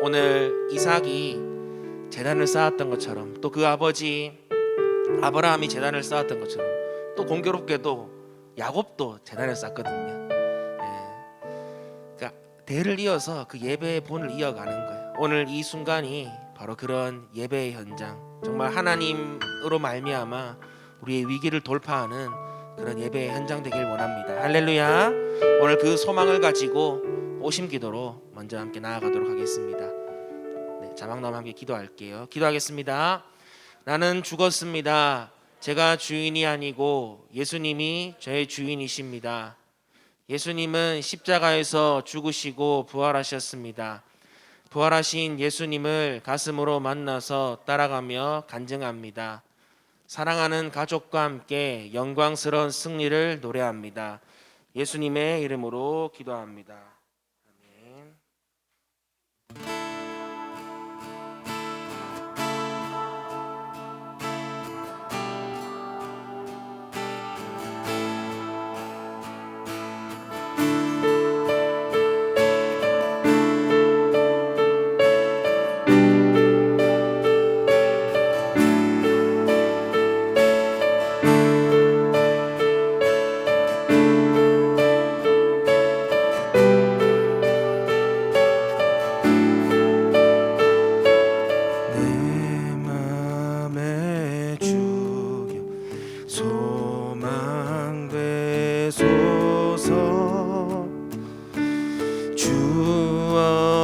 오늘 이삭이 제단을 쌓았던 것처럼, 또 그 아버지 아브라함이 제단을 쌓았던 것처럼, 또 공교롭게도 야곱도 제단을 쌓거든요. 그러니까 대를 이어서 그 예배의 본을 이어가는 거예요. 오늘 이 순간이 바로 그런 예배의 현장, 정말 하나님으로 말미암아 우리의 위기를 돌파하는 그런 예배의 현장 되길 원합니다. 할렐루야. 오늘 그 소망을 가지고 오심 기도로 먼저 함께 나아가도록 하겠습니다. 자막 나오면 함께 기도할게요. 기도하겠습니다. 나는 죽었습니다. 제가 주인이 아니고 예수님이 저의 주인이십니다. 예수님은 십자가에서 죽으시고 부활하셨습니다. 부활하신 예수님을 가슴으로 만나서 따라가며 간증합니다. 사랑하는 가족과 함께 영광스러운 승리를 노래합니다. 예수님의 이름으로 기도합니다. 아멘.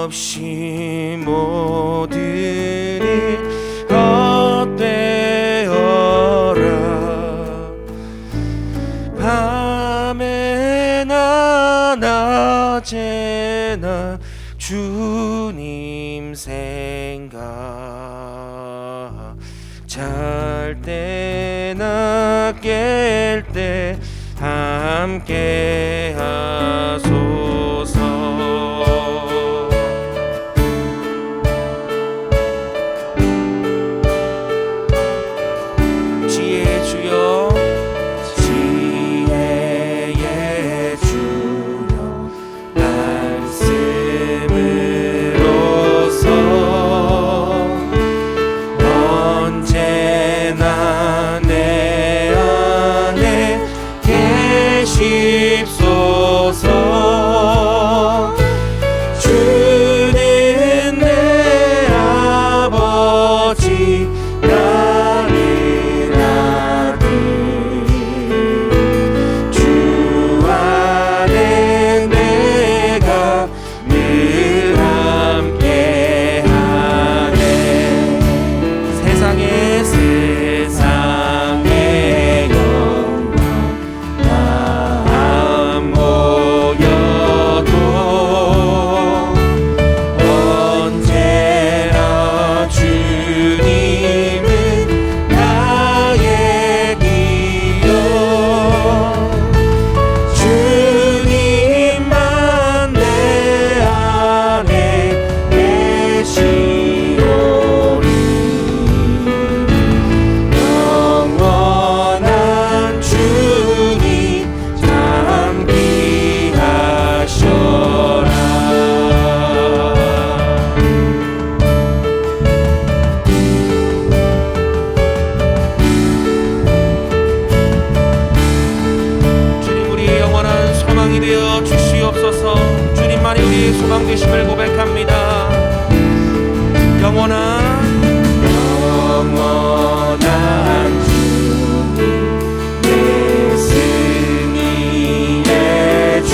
없이 모든 일 헛되어라. 밤에나 낮에나 주님 생각, 잘 때나 깰 때 함께 하소서. 주는 내 아버지, 나는 아들, 주 안에 내가 늘 함께하네. 세상의 영광 안 보여도 언제나 주님은 나의 기여. 주님만 내 안에 계시오니 영원한 주님 함께하셔라. 주님, 우리의 영원한 소망이 되어 주시옵소서. 주님만이 우리의 소망 되심을 고백합니다. 영원한 주님, 내 승리의 주,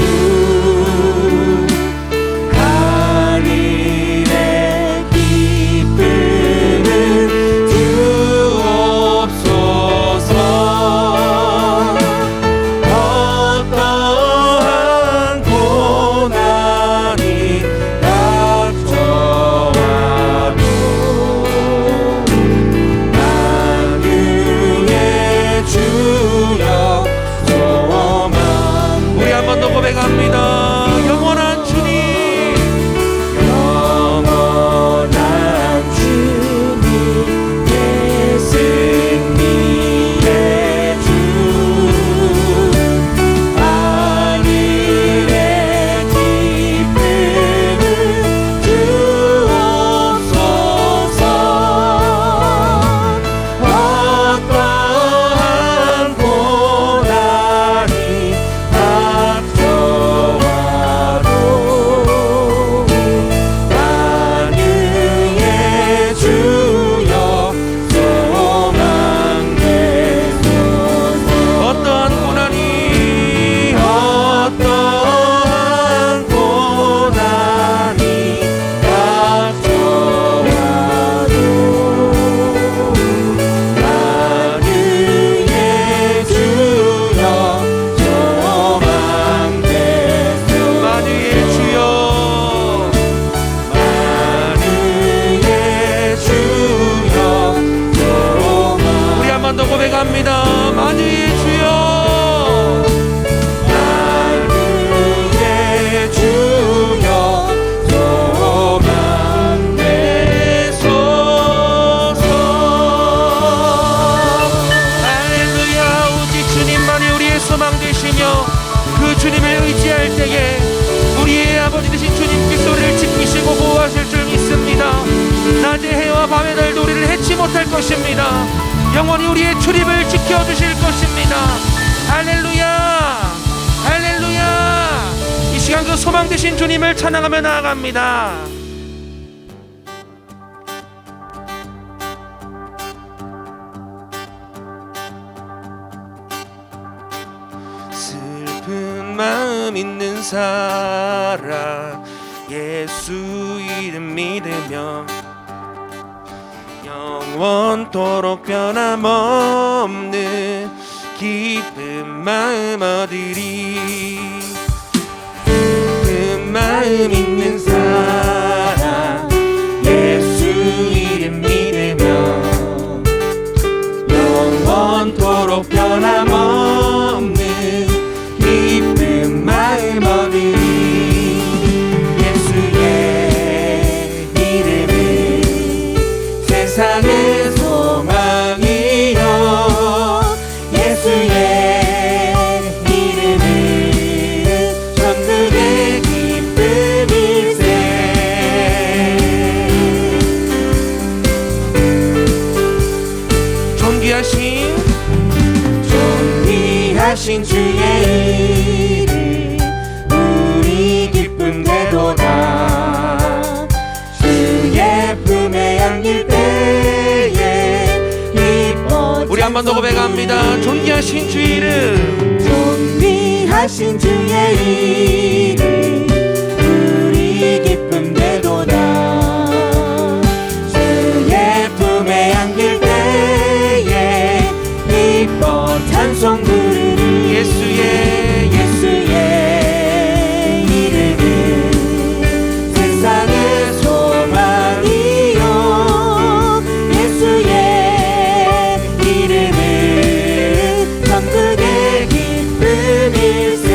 하늘의 기쁨을 주옵소서. 어떠한 고난이 닥쳐와도 지켜주시고 보호하실 줄 믿습니다. 낮의 해와 밤의 달도 우리를 해치 못할 것입니다. 영원히 우리의 출입을 지켜주실 것입니다. 할렐루야, 할렐루야. 이 시간 그 소망 되신 주님을 찬양하며 나아갑니다. 슬픈 마음 있는 사람 예수 이름 믿으며 영원토록 변함없는 기쁜 마음 얻으리. 슬픈 마음 있는 사람 예수 이름 믿으며 영원토록 변함없는 기쁜 마음 얻으리. 예수의 이름은 세상의 소망이요 예수의 이름은 천국의 기쁨일세. 존귀하신 주의 이름 우리 기쁨되도다. 주의 품에 안길 때에 기뻐. 우리 한 번 더 고백합니다. 존귀하신 주의 이름, 존귀하신 주의 이름 우리 기쁨되도다. 주의 품에 안길 때에 기뻐 찬송 부르리. 예수의 이름은 세상의 소망이요 예수의 이름은 천국의 기쁨일세.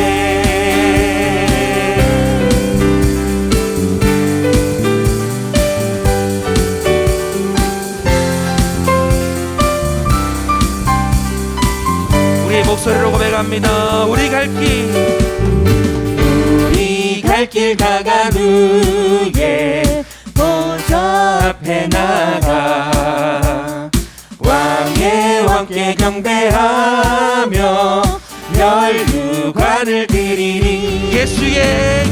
우리의 목소리로 고백합니다. 우리 갈 길 다간 후에 보좌 앞에 나가 왕의 왕께 경배하며 멸류관을 드리리. 예수의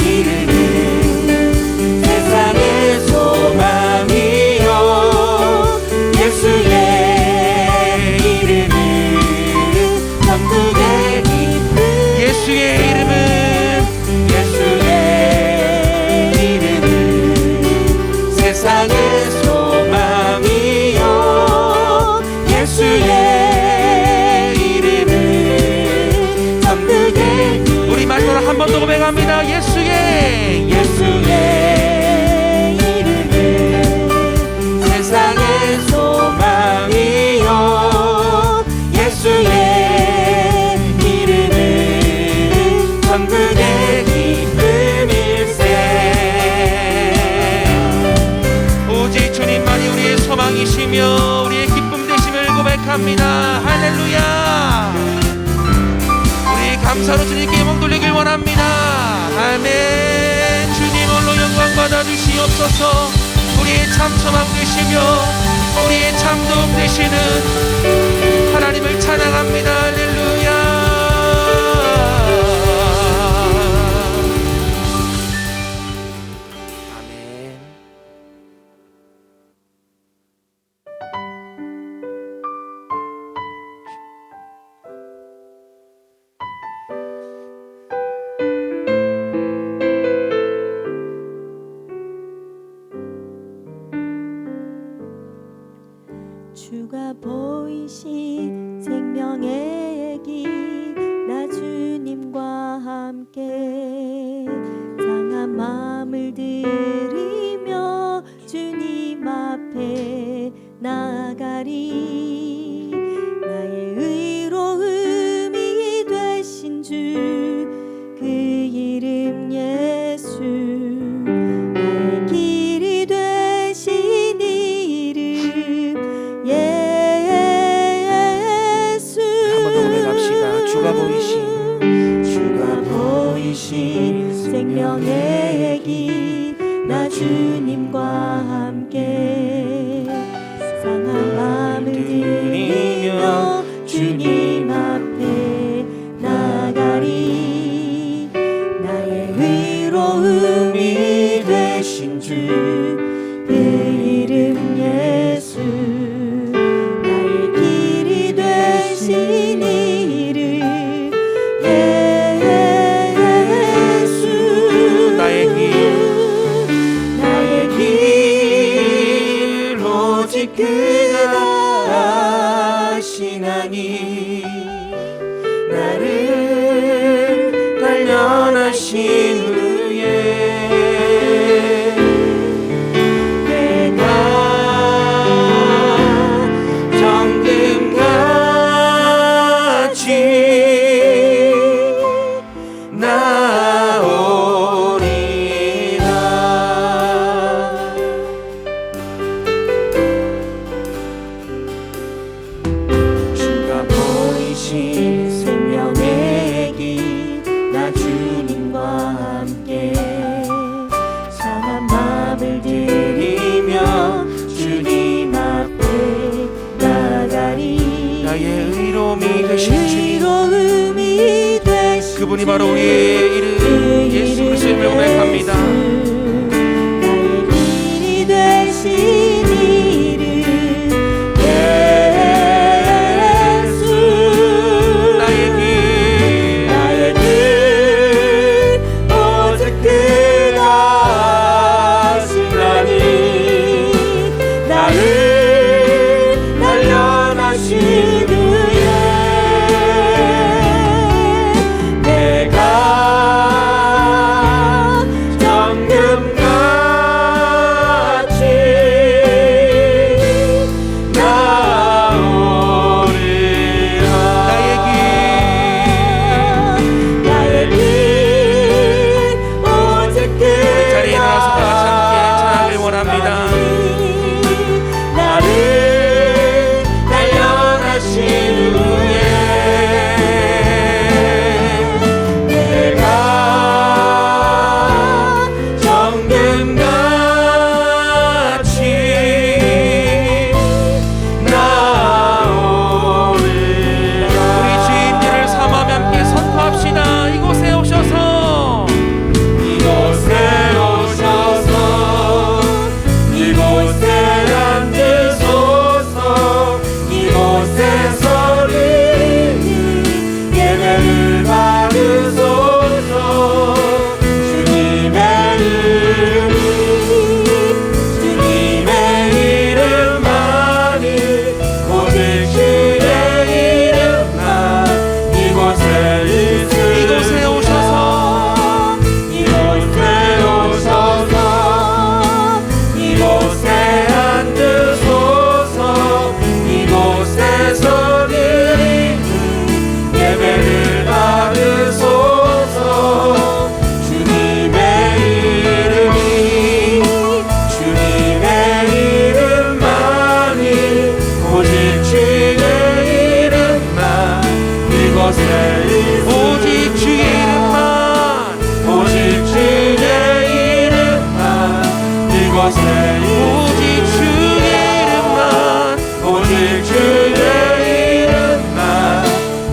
이름은 세상의 소망이요 예수의 이름은 천국의 기쁨. 예수의 이름은 세상의 소망이요 예수의 이름은 천국의 기쁨. 우리 마지막으로 한 번 더 고백합니다. 예수의 이름은 세상의 소망이요 예수의 이름은 천국의 기쁨일세. 오직 주님만이 우리의 소망이시며 우리의 기쁨 되심을 고백합니다. 할렐루야. 우리 감사로 주님께 영광 돌리길 원합니다. 아멘. 주님 홀로 영광 받아 주시옵소서. 우리의 참 소망 되시며 우리의 참 도움 되시는 하나님을 찬양합니다. 할렐루야. 주가 보이신 생명의 길 나 주님과 함께 상한 마음을 들이며 주님 앞에 나가리. 나의 의로움이 되신 주 그 이름 예수 나의 길이 되신 이름 예수. 한번 더 고백합시다. 주가 보이신 생명의 길 나 주님과 함께 상한 마음을 들이며 주님 앞에 나가리. 나의 의로움이 되신 주 그 이름 예수, 나의 길이 되신 이름 예수. 나의 길 오직 그가 하시나니 나를 단련하신 후에 내가 정금같이 나오리라. 주가 보이신 생명의 길 나 주님과 함께 상한 마음을 들이며 주님 앞에 나가리. 나의 의로움이 되신 주님, 의로움이 되신 그분이 바로 우리의 이름 예수 그리스도의 이름으로 고백합니다. 나의 길이 되신 이름 예수. 나의 길 오직 그가 하시나니 나를 단련하신 후에 내가 정금같이 나오리라. 나의 길 오직 그 자리에 일어나서 다 같이 함께 찬양을 원합니다. 나를 단련하신 후에 내가 정금같이 나오리라. 우리 주인들을 삼하며 함께 선포합시다. 이곳에 오셔서 이곳에 오셔서 이곳에 앉으소서. 이곳에서 우리 예배를 받으소서. 주님의 이름만이 오직 주의 이름만 이곳에 이곳에 오셔서 이곳에 앉으소서. 이곳에서 우리 예배를 받으소서. 주님의 이름만이 오직 주의 이름만 이곳에 오직 주의 이름만 오직 주의 이름만 이곳에 오직 주의 이름만 오직 주의 이름만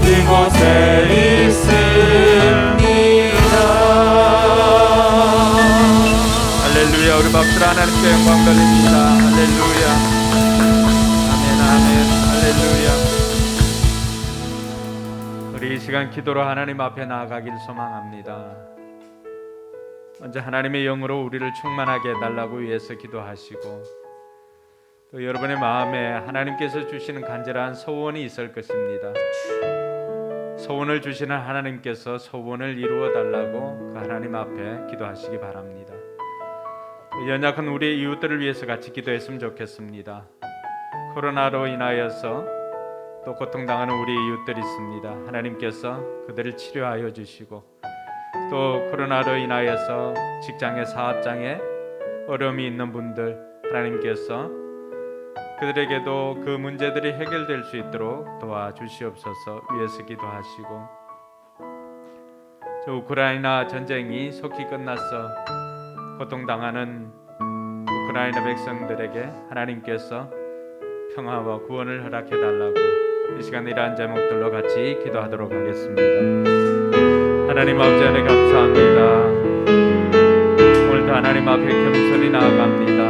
이곳에 있습니다. 할렐루야. 우리 박수로 하나님께 영광 돌립니다. 할렐루야. 아멘 아멘. 할렐루야. 우리 이 시간 기도로 하나님 앞에 나아가길 소망합니다. 먼저 하나님의 영으로 우리를 충만하게 해달라고 위해서 기도하시고, 또 여러분의 마음에 하나님께서 주시는 간절한 소원이 있을 것입니다. 소원을 주시는 하나님께서 소원을 이루어 달라고 그 하나님 앞에 기도하시기 바랍니다. 연약한 우리의 이웃들을 위해서 같이 기도했으면 좋겠습니다. 코로나로 인하여서 또 고통당하는 우리의 이웃들이 있습니다. 하나님께서 그들을 치료하여 주시고, 또 코로나로 인하여서 직장의 사업장에 어려움이 있는 분들, 하나님께서 그들에게도 그 문제들이 해결될 수 있도록 도와주시옵소서. 위에서 기도하시고, 저 우크라이나 전쟁이 속히 끝났어 고통당하는 우크라이나 백성들에게 하나님께서 평화와 구원을 허락해 달라고 이 시간 이러한 제목들로 같이 기도하도록 하겠습니다. 하나님 아버지 하나님 감사합니다. 오늘도 하나님 앞에 겸손히 나아갑니다.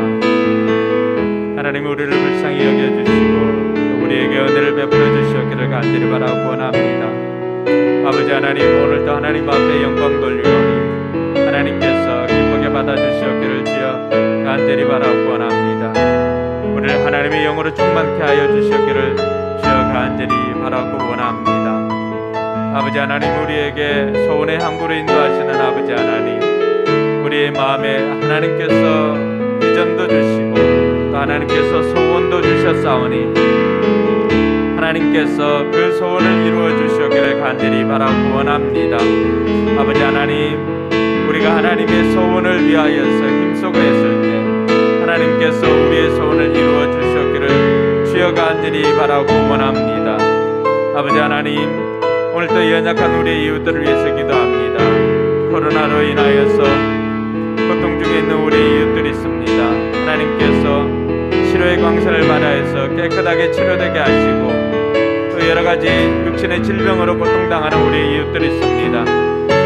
하나님 우리를 불쌍히 여겨주시고 또 우리에게 은혜를 베풀어 주시옵기를 간절히 바라고 원합니다. 아버지 하나님 오늘도 하나님 앞에 영광 돌리오니 하나님께서 기쁘게 받아주시옵기를 주여 간절히 바라고 원합니다. 우리를 하나님의 영으로 충만케 하여 주시옵기를 주여 간절히 바라고 원합니다. 아버지 하나님 우리에게 소원의 항구로 인도하시는 아버지 하나님 우리의 마음에 하나님께서 비전도 주시고 또 하나님께서 소원도 주셨사오니 하나님께서 그 소원을 이루어 주시기를 간절히 바라고 원합니다. 아버지 하나님 우리가 하나님의 소원을 위하여서 힘쓰고 했을 때 하나님께서 우리의 소원을 이루어 주시기를 주여 간절히 바라고 원합니다. 아버지 하나님 오늘도 연약한 우리의 이웃들을 위해서 기도합니다. 코로나로 인하여서 고통 중에 있는 우리의 이웃들이 있습니다. 하나님께서 치료의 광선을 받아서 깨끗하게 치료되게 하시고 또 여러가지 육신의 질병으로 고통당하는 우리의 이웃들이 있습니다.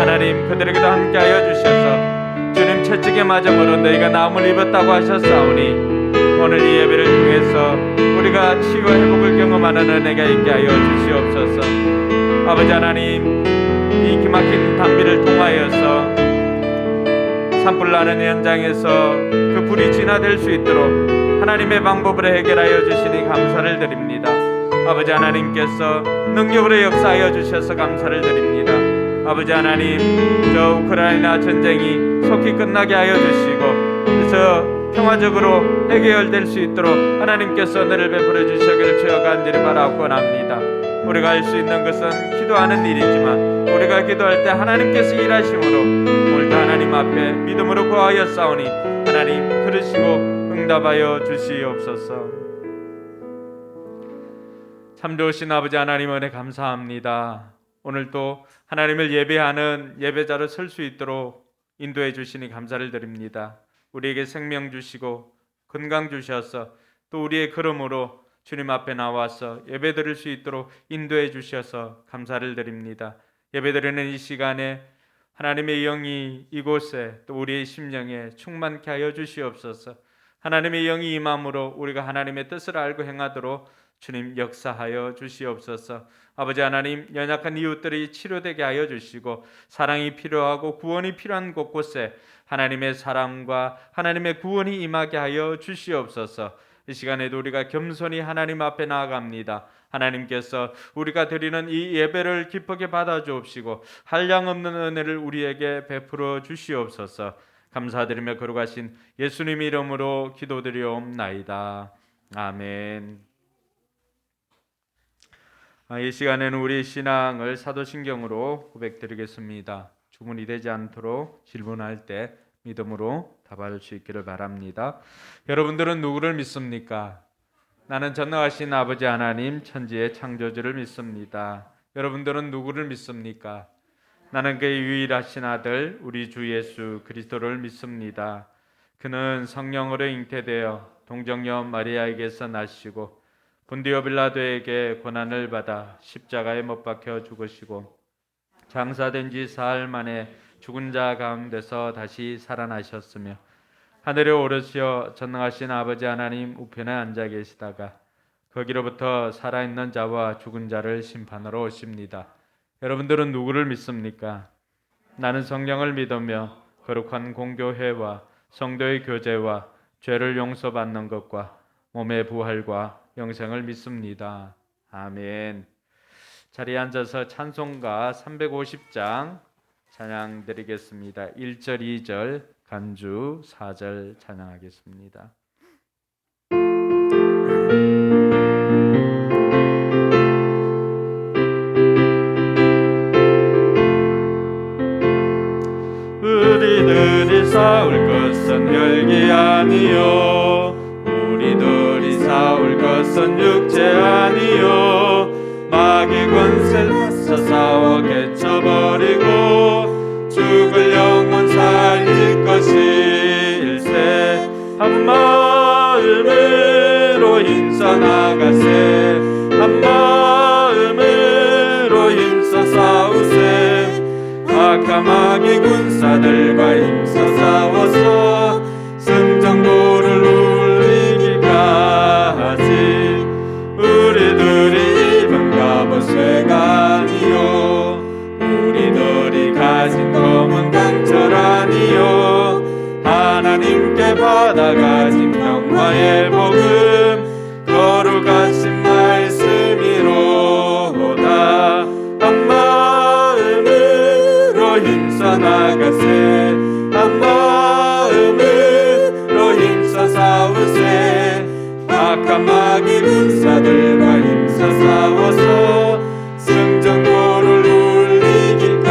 하나님 그들에게도 함께하여 주셔서 주님 채찍에 맞음으로 너희가 나음을 입었다고 하셨사오니 오늘 이 예배를 통해서 우리가 치유와 회복을 경험하는 은혜가 있게 하여 주시옵소서. 아버지 하나님 이 기막힌 단비를 통하여서 산불 나는 현장에서 그 불이 진화될 수 있도록 하나님의 방법으로 해결하여 주시니 감사를 드립니다. 아버지 하나님께서 능력으로 역사하여 주셔서 감사를 드립니다. 아버지 하나님 저 우크라이나 전쟁이 속히 끝나게 하여 주시고 그래서 평화적으로 해결될 수 있도록 하나님께서 은혜를 베풀어 주시기를 주여 간절히 바라고 원합니다. 우리가 할 수 있는 것은 기도하는 일이지만 우리가 기도할 때 하나님께서 일하심으로 오늘도 하나님 앞에 믿음으로 구하여 싸우니 하나님 들으시고 응답하여 주시옵소서. 참 좋으신 아버지 하나님 은혜 감사합니다. 오늘도 하나님을 예배하는 예배자로 설 수 있도록 인도해 주시니 감사를 드립니다. 우리에게 생명 주시고 건강 주셔서 또 우리의 걸음으로 주님 앞에 나와서 예배 드릴 수 있도록 인도해 주셔서 감사를 드립니다. 예배 드리는 이 시간에 하나님의 영이 이곳에 또 우리의 심령에 충만케 하여 주시옵소서. 하나님의 영이 임함으로 우리가 하나님의 뜻을 알고 행하도록 주님 역사하여 주시옵소서. 아버지 하나님 연약한 이웃들이 치료되게 하여 주시고 사랑이 필요하고 구원이 필요한 곳곳에 하나님의 사랑과 하나님의 구원이 임하게 하여 주시옵소서. 이 시간에도 우리가 겸손히 하나님 앞에 나아갑니다. 하나님께서 우리가 드리는 이 예배를 기쁘게 받아 주옵시고 한량없는 은혜를 우리에게 베풀어 주시옵소서. 감사드리며 거룩하신 예수님 이름으로 기도드리옵나이다. 아멘. 이 시간에는 우리 신앙을 사도신경으로 고백드리겠습니다. 주문이 되지 않도록 질문할 때 믿음으로 답할 수 있기를 바랍니다. 여러분들은 누구를 믿습니까? 나는 전능하신 아버지 하나님 천지의 창조주를 믿습니다. 여러분들은 누구를 믿습니까? 나는 그의 유일하신 아들 우리 주 예수 그리스도를 믿습니다. 그는 성령으로 잉태되어 동정녀 마리아에게서 나시고 본디오 빌라도에게 고난을 받아 십자가에 못 박혀 죽으시고 장사된 지 사흘 만에 죽은 자 가운데서 다시 살아나셨으며 하늘에 오르시어 전능하신 아버지 하나님 우편에 앉아 계시다가 거기로부터 살아있는 자와 죽은 자를 심판하러 오십니다. 여러분들은 누구를 믿습니까? 나는 성령을 믿으며 거룩한 공교회와 성도의 교제와 죄를 용서받는 것과 몸의 부활과 영생을 믿습니다. 아멘. 자리에 앉아서 찬송가 350장 찬양 드리겠습니다. 1절 2절 간주 4절 찬양하겠습니다. 우리들이 싸울 것은 혈기 아니요 우리들이 싸울 것은 육체 아니요 마귀 권세 맞서 싸워 깨쳐버리고 악한 마귀 군사들과 힘써 싸워서 승전고를 울리기까지 우리들이 입은 갑옷쇠가 아니요 우리들이 가진 검은 강철 아니요 하나님께 받아가진 평화의 복음 거룩하신 말씀이로다. 한 마음으로 힘써 나가세 한 마음으로 힘써 싸우세 악한 마귀 군사들과 힘써 싸워서 승전고를 울리기까지.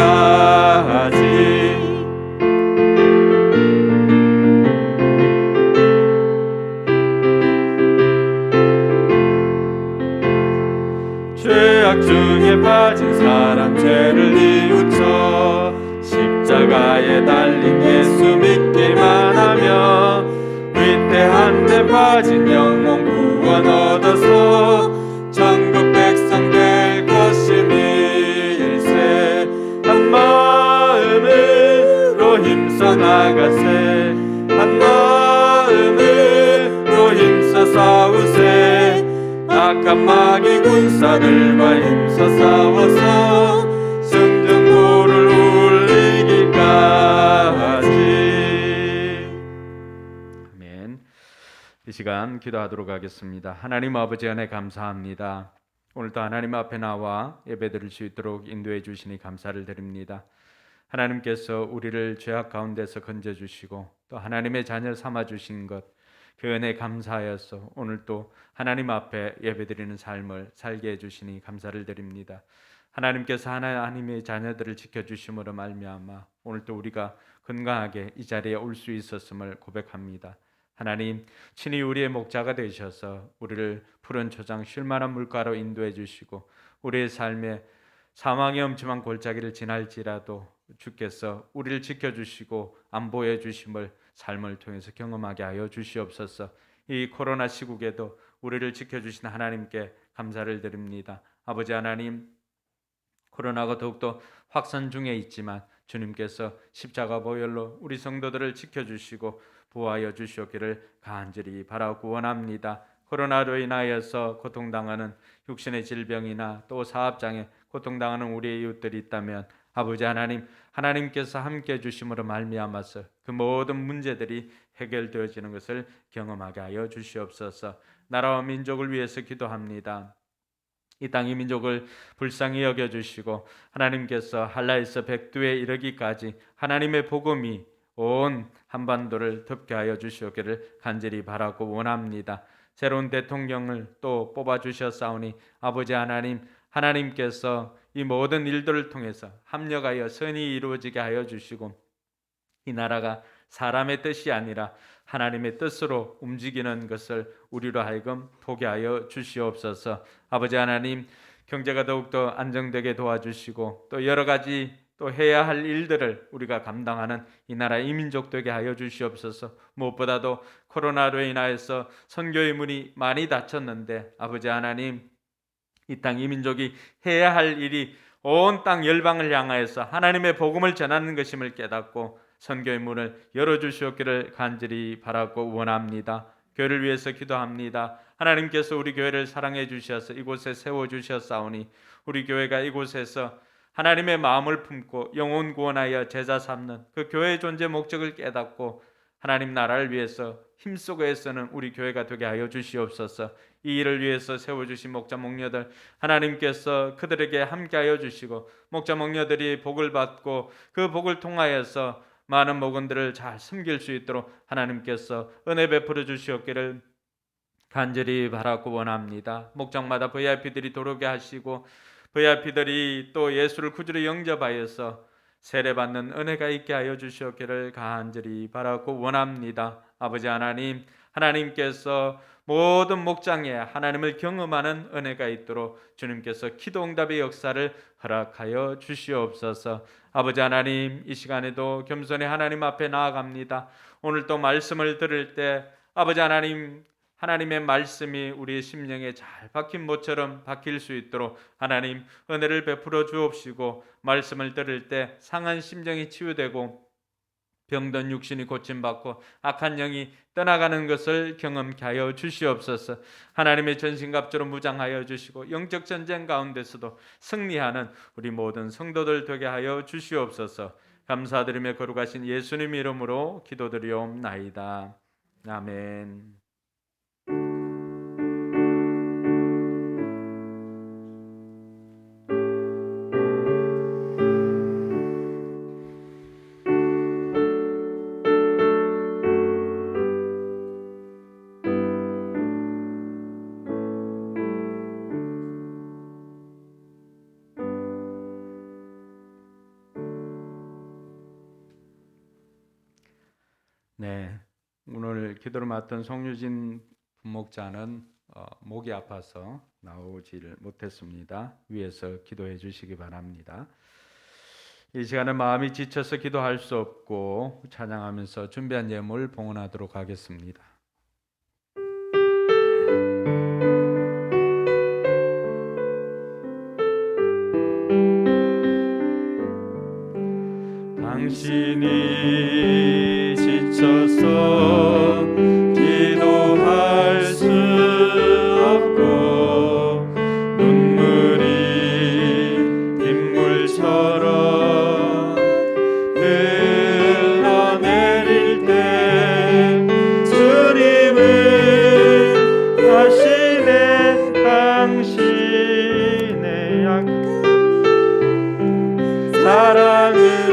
죄악 중에 빠진 사람 죄를 뉘우쳐 십자가에 달린 예수 믿기만 하며 위태한 데 빠진 영혼 구원 얻어서 천국 백성 될 것임일세. 한 마음으로 힘써 나가세 한 마음으로 힘써 싸우세 악한 마귀 군사들과 힘써 싸워서 승전고를 울리기까지. 아멘. 이 시간 기도하도록 하겠습니다. 하나님 아버지 은혜 감사합니다. 오늘도 하나님 앞에 나와 예배드릴 수 있도록 인도해 주시니 감사를 드립니다. 하나님께서 우리를 죄악 가운데서 건져 주시고 또 하나님의 자녀 삼아 주신 것 그 은혜 감사하여서 오늘 또 하나님 앞에 예배드리는 삶을 살게 해주시니 감사를 드립니다. 하나님께서 하나님의 자녀들을 지켜주심으로 말미암아 오늘 또 우리가 건강하게 이 자리에 올 수 있었음을 고백합니다. 하나님 친히 우리의 목자가 되셔서 우리를 푸른 초장 쉴만한 물가로 인도해 주시고 우리의 삶에 사망의 엄침한 골짜기를 지날지라도 주께서 우리를 지켜주시고 안보해 주심을 삶을 통해서 경험하게 하여 주시옵소서. 이 코로나 시국에도 우리를 지켜주신 하나님께 감사를 드립니다. 아버지 하나님, 코로나가 더욱더 확산 중에 있지만 주님께서 십자가 보혈로 우리 성도들을 지켜주시고 보호하여 주시옵기를 간절히 바라고 원합니다. 코로나로 인하여서 고통당하는 육신의 질병이나 또 사업장애 고통당하는 우리의 이웃들이 있다면 아버지 하나님, 하나님께서 함께 해주심으로 말미암아서 그 모든 문제들이 해결되어지는 것을 경험하게 하여 주시옵소서. 나라와 민족을 위해서 기도합니다. 이 땅의 민족을 불쌍히 여겨주시고 하나님께서 할라에서 백두에 이르기까지 하나님의 복음이 온 한반도를 덮게 하여 주시옵기를 간절히 바라고 원합니다. 새로운 대통령을 또 뽑아주셨사오니 아버지 하나님, 하나님께서 이 모든 일들을 통해서 합력하여 선이 이루어지게 하여 주시고 이 나라가 사람의 뜻이 아니라 하나님의 뜻으로 움직이는 것을 우리로 하여금 보게 하여 주시옵소서. 아버지 하나님, 경제가 더욱더 안정되게 도와주시고 또 여러 가지 또 해야 할 일들을 우리가 감당하는 이 나라 이민족 되게 하여 주시옵소서. 무엇보다도 코로나로 인하여서 선교의 문이 많이 닫혔는데 아버지 하나님, 이 땅 이민족이 해야 할 일이 온 땅 열방을 향하여서 하나님의 복음을 전하는 것임을 깨닫고 선교의 문을 열어주시옵기를 간절히 바라고 원합니다. 교회를 위해서 기도합니다. 하나님께서 우리 교회를 사랑해 주셔서 이곳에 세워주셨사오니 우리 교회가 이곳에서 하나님의 마음을 품고 영혼 구원하여 제자 삼는 그 교회의 존재 목적을 깨닫고 하나님 나라를 위해서 힘쓰고 애쓰는 우리 교회가 되게 하여 주시옵소서. 이 일을 위해서 세워주신 목자 목녀들 하나님께서 그들에게 함께하여 주시고 목자 목녀들이 복을 받고 그 복을 통하여서 많은 목원들을 잘 섬길 수 있도록 하나님께서 은혜 베풀어 주시옵기를 간절히 바라고 원합니다. 목장마다 VIP들이 들어오게 하시고 VIP들이 또 예수를 구주로 영접하여서 세례받는 은혜가 있게 하여 주시옵기를 간절히 바라고 원합니다. 아버지 하나님, 하나님께서 모든 목장에 하나님을 경험하는 은혜가 있도록 주님께서 기도응답의 역사를 허락하여 주시옵소서. 아버지 하나님, 이 시간에도 겸손히 하나님 앞에 나아갑니다. 오늘 또 말씀을 들을 때 아버지 하나님, 하나님의 말씀이 우리의 심령에 잘 박힌 모처럼 박힐 수 있도록 하나님 은혜를 베풀어 주옵시고, 말씀을 들을 때 상한 심정이 치유되고 병든 육신이 고침받고 악한 영이 떠나가는 것을 경험케 하여 주시옵소서. 하나님의 전신갑주로 무장하여 주시고 영적 전쟁 가운데서도 승리하는 우리 모든 성도들 되게 하여 주시옵소서. 감사드리며 거룩하신 예수님 이름으로 기도드리옵나이다. 아멘. 네, 오늘 기도를 맡은 송유진 부목자는 목이 아파서 나오지를 못했습니다. 위에서 기도해 주시기 바랍니다. 이 시간에 마음이 지쳐서 기도할 수 없고 찬양하면서 준비한 예물 봉헌하도록 하겠습니다. 당신이 지쳐서 기도할 수 없고 눈물이 빗물처럼 흘러내릴 때 주님은 하시네. 당신의 사랑으로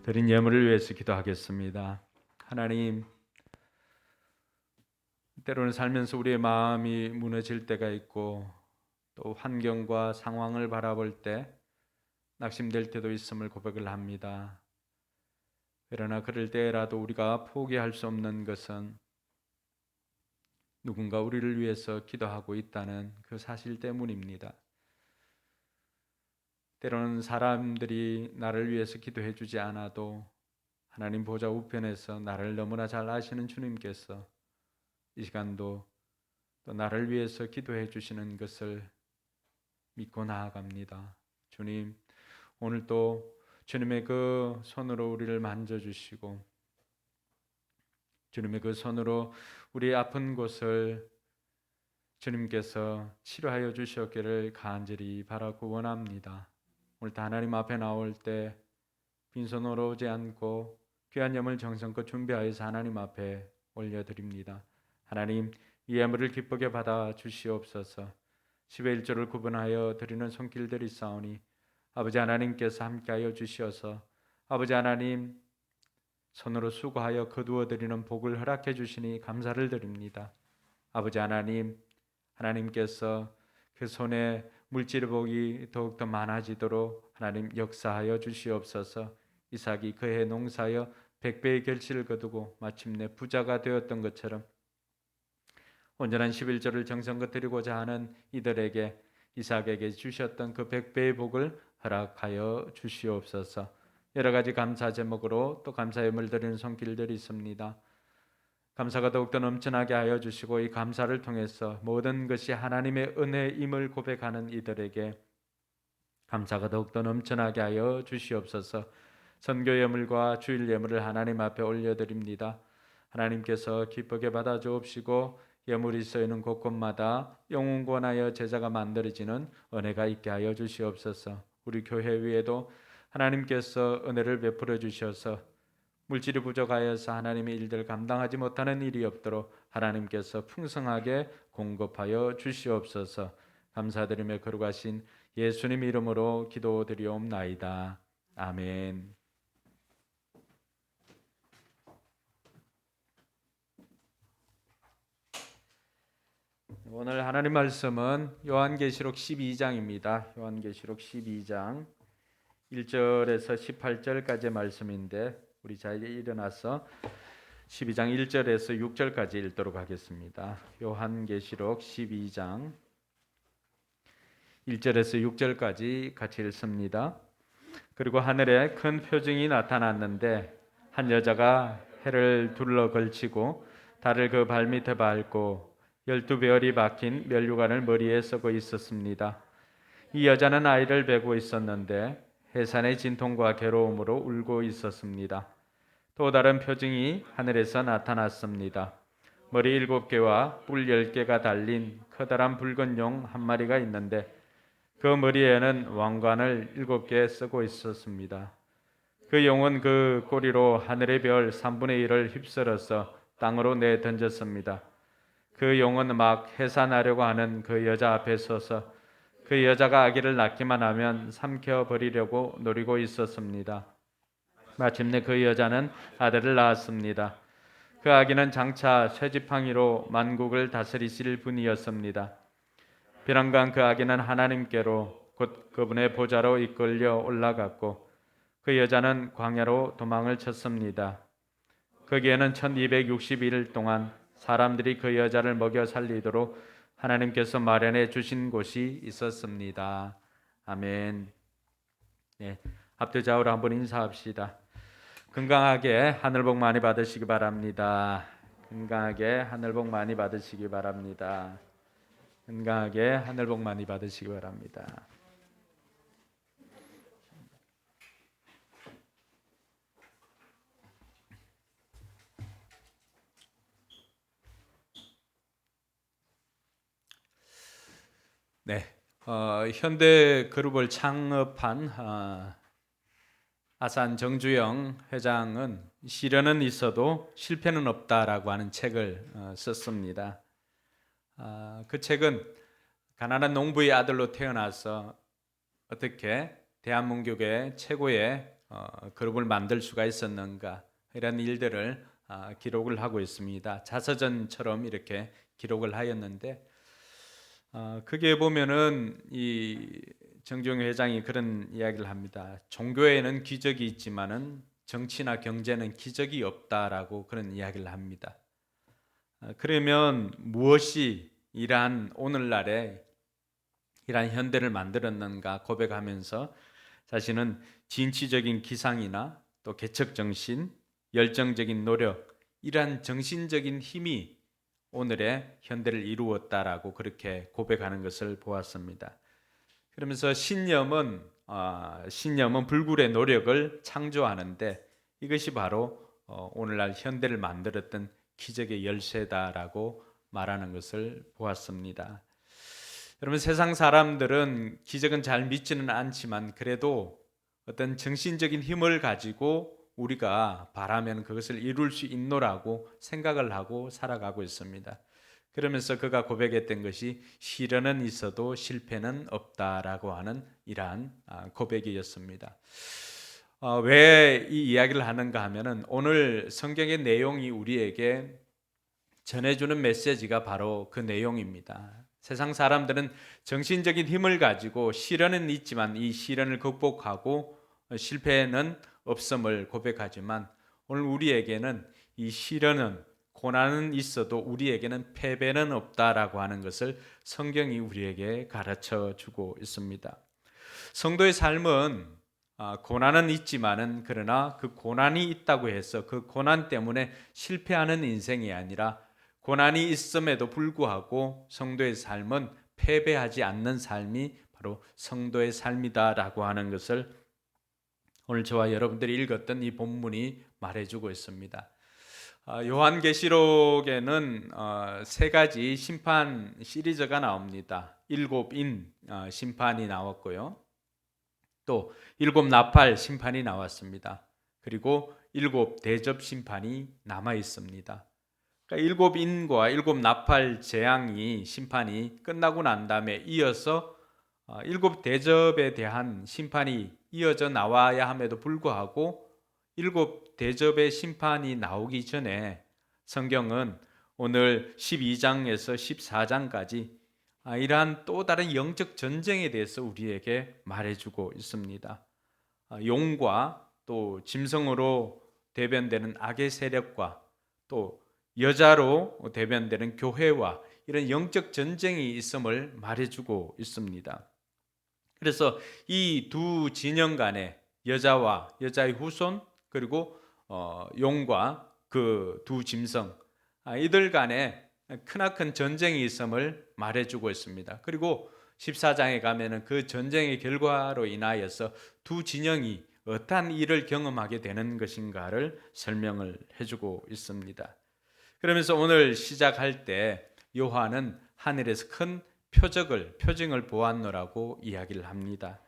드린 예물을 위해서 기도하겠습니다. 하나님, 때로는 살면서 우리의 마음이 무너질 때가 있고 또 환경과 상황을 바라볼 때 낙심될 때도 있음을 고백을 합니다. 그러나 그럴 때라도 우리가 포기할 수 없는 것은 누군가 우리를 위해서 기도하고 있다는 그 사실 때문입니다. 때로는 사람들이 나를 위해서 기도해 주지 않아도 하나님 보좌 우편에서 나를 너무나 잘 아시는 주님께서 이 시간도 또 나를 위해서 기도해 주시는 것을 믿고 나아갑니다. 주님, 오늘 또 주님의 그 손으로 우리를 만져주시고 주님의 그 손으로 우리 아픈 곳을 주님께서 치료하여 주셨기를 간절히 바라고 원합니다. 오늘 하나님 앞에 나올 때 빈손으로 오지 않고 귀한 예물 정성껏 준비하여서 하나님 앞에 올려드립니다. 하나님, 이 예물을 기쁘게 받아 주시옵소서. 10의 1조를 구분하여 드리는 손길들이 있사오니 아버지 하나님께서 함께하여 주시어서 아버지 하나님 손으로 수고하여 거두어 드리는 복을 허락해 주시니 감사를 드립니다. 아버지 하나님, 하나님께서 그 손에 물질의 복이 더욱더 많아지도록 하나님 역사하여 주시옵소서. 이삭이 그의 농사여 100배의 결실을 거두고 마침내 부자가 되었던 것처럼 온전한 11조를 정성껏 드리고자 하는 이들에게 이삭에게 주셨던 그 100배의 복을 허락하여 주시옵소서. 여러 가지 감사 제목으로 또 감사 예물 드리는 손길들이 있습니다. 감사가 더욱더 넘쳐나게 하여 주시고 이 감사를 통해서 모든 것이 하나님의 은혜임을 고백하는 이들에게 감사가 더욱더 넘쳐나게 하여 주시옵소서. 선교 예물과 주일 예물을 하나님 앞에 올려드립니다. 하나님께서 기쁘게 받아 주옵시고 예물이 쏘이는 곳곳마다 영원권하여 제자가 만들어지는 은혜가 있게 하여 주시옵소서. 우리 교회 위에도 하나님께서 은혜를 베풀어 주셔서 물질이 부족하여서 하나님의 일들을 감당하지 못하는 일이 없도록 하나님께서 풍성하게 공급하여 주시옵소서. 감사드리며 거룩하신 예수님 이름으로 기도드리옵나이다. 아멘. 오늘 하나님 말씀은 요한계시록 12장입니다. 요한계시록 12장 1절에서 18절까지의 말씀인데 우리 자리에 일어나서 12장 1절에서 6절까지 읽도록 하겠습니다. 요한계시록 12장 1절에서 6절까지 같이 읽습니다. 그리고 하늘에 큰 표징이 나타났는데 한 여자가 해를 둘러 걸치고 달을 그 발밑에 밟고 12별이 박힌 면류관을 머리에 쓰고 있었습니다. 이 여자는 아이를 베고 있었는데 해산의 진통과 괴로움으로 울고 있었습니다. 또 다른 표징이 하늘에서 나타났습니다. 머리 7개와 뿔 10개가 달린 커다란 붉은 용 한 마리가 있는데 그 머리에는 왕관을 7개 쓰고 있었습니다. 그 용은 그 꼬리로 하늘의 별 3분의 1을 휩쓸어서 땅으로 내던졌습니다. 그 용은 막 해산하려고 하는 그 여자 앞에 서서 그 여자가 아기를 낳기만 하면 삼켜버리려고 노리고 있었습니다. 마침내 그 여자는 아들을 낳았습니다. 그 아기는 장차 쇠지팡이로 만국을 다스리실 분이었습니다. 비란간 그 아기는 하나님께로 곧 그분의 보좌로 이끌려 올라갔고 그 여자는 광야로 도망을 쳤습니다. 거기에는 1261일 동안 사람들이 그 여자를 먹여 살리도록 하나님께서 마련해 주신 곳이 있었습니다. 아멘. 네, 앞뒤좌우로 한번 인사합시다. 건강하게 하늘복 많이 받으시기 바랍니다. 건강하게 하늘복 많이 받으시기 바랍니다. 건강하게 하늘복 많이 받으시기 바랍니다. 네, 현대 그룹을 창업한 아산 정주영 회장은 시련은 있어도 실패는 없다라고 하는 책을 썼습니다. 그 책은 가난한 농부의 아들로 태어나서 어떻게 대한민국의 최고의 그룹을 만들 수가 있었는가 이런 일들을 기록을 하고 있습니다. 자서전처럼 이렇게 기록을 하였는데 그게 보면은 이 정주영 회장이 그런 이야기를 합니다. 종교에는 기적이 있지만은 정치나 경제는 기적이 없다라고 그런 이야기를 합니다. 그러면 무엇이 이러한 오늘날의 이러한 현대를 만들었는가 고백하면서 자신은 진취적인 기상이나 또 개척정신, 열정적인 노력, 이러한 정신적인 힘이 오늘의 현대를 이루었다라고 그렇게 고백하는 것을 보았습니다. 그러면서 신념은 불굴의 노력을 창조하는데 이것이 바로 오늘날 현대를 만들었던 기적의 열쇠다라고 말하는 것을 보았습니다. 여러분, 세상 사람들은 기적은 잘 믿지는 않지만 그래도 어떤 정신적인 힘을 가지고 우리가 바라면 그것을 이룰 수 있노라고 생각을 하고 살아가고 있습니다. 그러면서 그가 고백했던 것이 시련은 있어도 실패는 없다라고 하는 이러한 고백이었습니다. 왜 이 이야기를 하는가 하면은 오늘 성경의 내용이 우리에게 전해주는 메시지가 바로 그 내용입니다. 세상 사람들은 정신적인 힘을 가지고 시련은 있지만 이 시련을 극복하고 실패는 없음을 고백하지만 오늘 우리에게는 이 시련은 고난은 있어도 우리에게는 패배는 없다라고 하는 것을 성경이 우리에게 가르쳐 주고 있습니다. 성도의 삶은 고난은 있지만은 그러나 그 고난이 있다고 해서 그 고난 때문에 실패하는 인생이 아니라 고난이 있음에도 불구하고 성도의 삶은 패배하지 않는 삶이 바로 성도의 삶이다라고 하는 것을 오늘 저와 여러분들이 읽었던 이 본문이 말해주고 있습니다. 요한계시록에는 세 가지 심판 시리즈가 나옵니다. 7인 심판이 나왔고요. 또 7 나팔 심판이 나왔습니다. 그리고 7 대접 심판이 남아 있습니다. 그러니까 7인과 7 나팔 재앙이 심판이 끝나고 난 다음에 이어서 7 대접에 대한 심판이 이어져 나와야 함에도 불구하고 7 대접의 심판이 나오기 전에 성경은 오늘 12장에서 14장까지 이러한 또 다른 영적 전쟁에 대해서 우리에게 말해주고 있습니다. 용과 또 짐승으로 대변되는 악의 세력과 또 여자로 대변되는 교회와 이런 영적 전쟁이 있음을 말해주고 있습니다. 그래서 이 두 진영 간에 여자와 여자의 후손 그리고 용과 그 두 짐승 이들 간에 크나큰 전쟁이 있음을 말해주고 있습니다. 그리고 14장에 가면은 그 전쟁의 결과로 인하여서 두 진영이 어떠한 일을 경험하게 되는 것인가를 설명을 해주고 있습니다. 그러면서 오늘 시작할 때 요한은 하늘에서 큰 표징을 보았노라고 이야기를 합니다.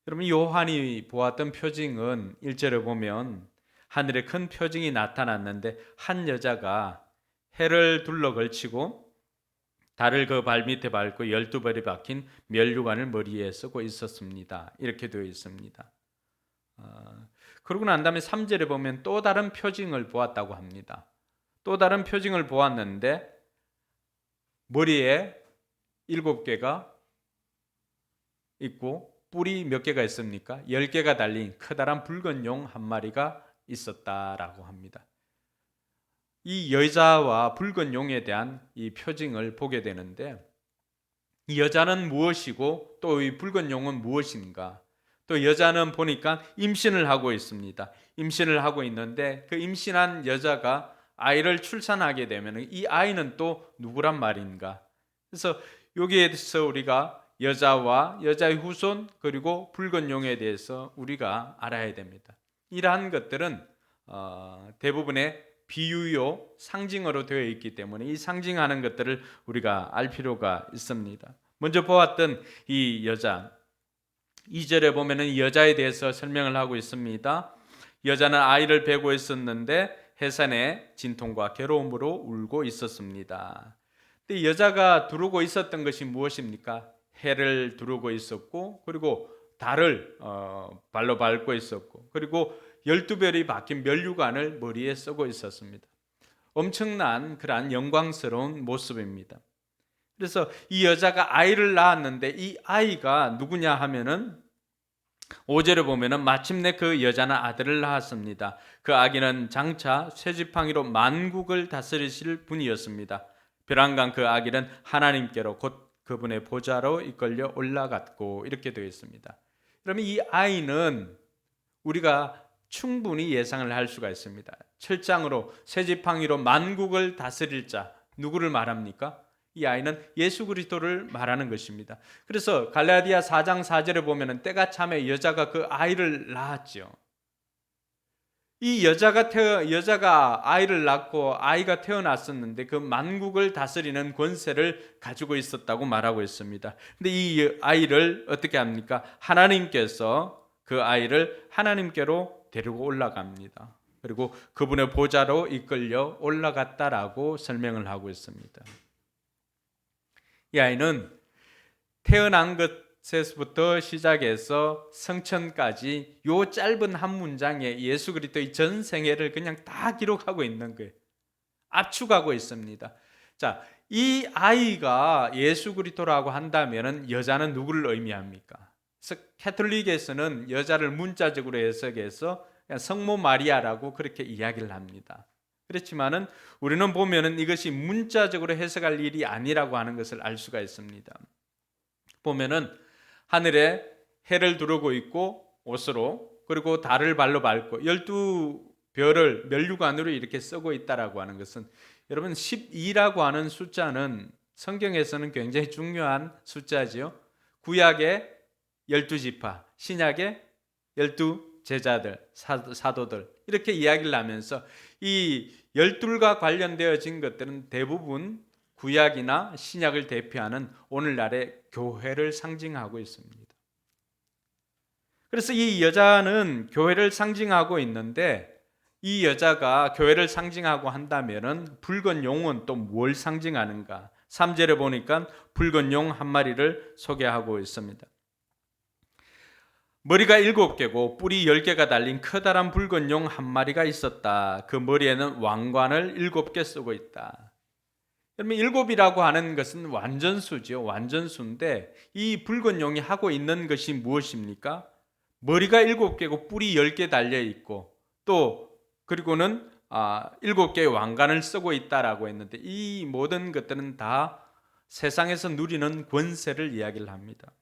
여러분, 요한이 보았던 표징은 1절에 보면 하늘에 큰 표징이 나타났는데 한 여자가 해를 둘러 걸치고 달을 그 발밑에 밟고 12벌이 박힌 면류관을 머리에 쓰고 있었습니다. 이렇게 되어 있습니다. 그러고 난 다음에 3절에 보면 또 다른 표징을 보았다고 합니다. 또 다른 표징을 보았는데 머리에 7개가 있고 뿔이 몇 개가 있습니까? 10개가 달린 커다란 붉은 용 한 마리가 있었다라고 합니다. 이 여자와 붉은 용에 대한 이 표징을 보게 되는데 이 여자는 무엇이고 또 이 붉은 용은 무엇인가? 또 여자는 보니까 임신을 하고 있습니다. 임신을 하고 있는데 그 임신한 여자가 아이를 출산하게 되면 이 아이는 또 누구란 말인가? 그래서 여기에서 우리가 여자와 여자의 후손 그리고 붉은 용에 대해서 우리가 알아야 됩니다. 이러한 것들은 대부분의 비유요 상징어로 되어 있기 때문에 이 상징하는 것들을 우리가 알 필요가 있습니다. 먼저 보았던 이 여자 2절에 보면은 이 여자에 대해서 설명을 하고 있습니다. 여자는 아이를 베고 있었는데 해산의 진통과 괴로움으로 울고 있었습니다. 근데 여자가 두르고 있었던 것이 무엇입니까? 해를 두르고 있었고 그리고 달을 발로 밟고 있었고 그리고 12별이 박힌 면류관을 머리에 쓰고 있었습니다. 엄청난 그러한 영광스러운 모습입니다. 그래서 이 여자가 아이를 낳았는데 이 아이가 누구냐 하면은 5절에 보면은 마침내 그 여자는 아들을 낳았습니다. 그 아기는 장차 쇠지팡이로 만국을 다스리실 분이었습니다. 벼랑간 그 아기는 하나님께로 곧 그분의 보좌로 이끌려 올라갔고, 이렇게 되어 있습니다. 그러면 이 아이는 우리가 충분히 예상을 할 수가 있습니다. 7장으로 쇠지팡이로 만국을 다스릴 자, 누구를 말합니까? 이 아이는 예수 그리스도를 말하는 것입니다. 그래서 갈라디아 4장 4절에 보면은 때가 참에 여자가 그 아이를 낳았죠. 이 여자가 아이를 낳고 아이가 태어났었는데 그 만국을 다스리는 권세를 가지고 있었다고 말하고 있습니다. 근데 이 아이를 어떻게 합니까? 하나님께서 그 아이를 하나님께로 데리고 올라갑니다. 그리고 그분의 보좌로 이끌려 올라갔다라고 설명을 하고 있습니다. 이 아이는 태어난 것에서부터 시작해서 성천까지 요 짧은 한 문장에 예수 그리스도의 전 생애를 그냥 다 기록하고 있는 거예요. 압축하고 있습니다. 자, 이 아이가 예수 그리스도라고 한다면은 여자는 누구를 의미합니까? 그래서 캐톨릭에서는 여자를 문자적으로 해석해서 그냥 성모 마리아라고 그렇게 이야기를 합니다. 그렇지만은 우리는 보면은 이것이 문자적으로 해석할 일이 아니라고 하는 것을 알 수가 있습니다. 보면은 하늘에 해를 두르고 있고 옷으로, 그리고 달을 발로 밟고 12별을 면류관으로 이렇게 쓰고 있다라고 하는 것은, 여러분 12라고 하는 숫자는 성경에서는 굉장히 중요한 숫자지요. 구약의 12지파, 신약의 12제자들, 사도들, 이렇게 이야기를 하면서 이 12과 관련되어진 것들은 대부분 구약이나 신약을 대표하는 오늘날의 교회를 상징하고 있습니다. 그래서 이 여자는 교회를 상징하고 있는데, 이 여자가 교회를 상징하고 한다면은 붉은 용은 또 뭘 상징하는가? 3절에 보니까 붉은 용 한 마리를 소개하고 있습니다. 머리가 7개고 뿔이 10개가 달린 커다란 붉은 용 한 마리가 있었다. 그 머리에는 왕관을 7개 쓰고 있다. 여러분, 7이라고 하는 것은 완전수죠. 완전수인데 이 붉은 용이 하고 있는 것이 무엇입니까? 머리가 7개고 뿔이 10개 달려 있고, 또 그리고는 7개의 왕관을 쓰고 있다라고 했는데, 이 모든 것들은 다 세상에서 누리는 권세를 이야기를 합니다.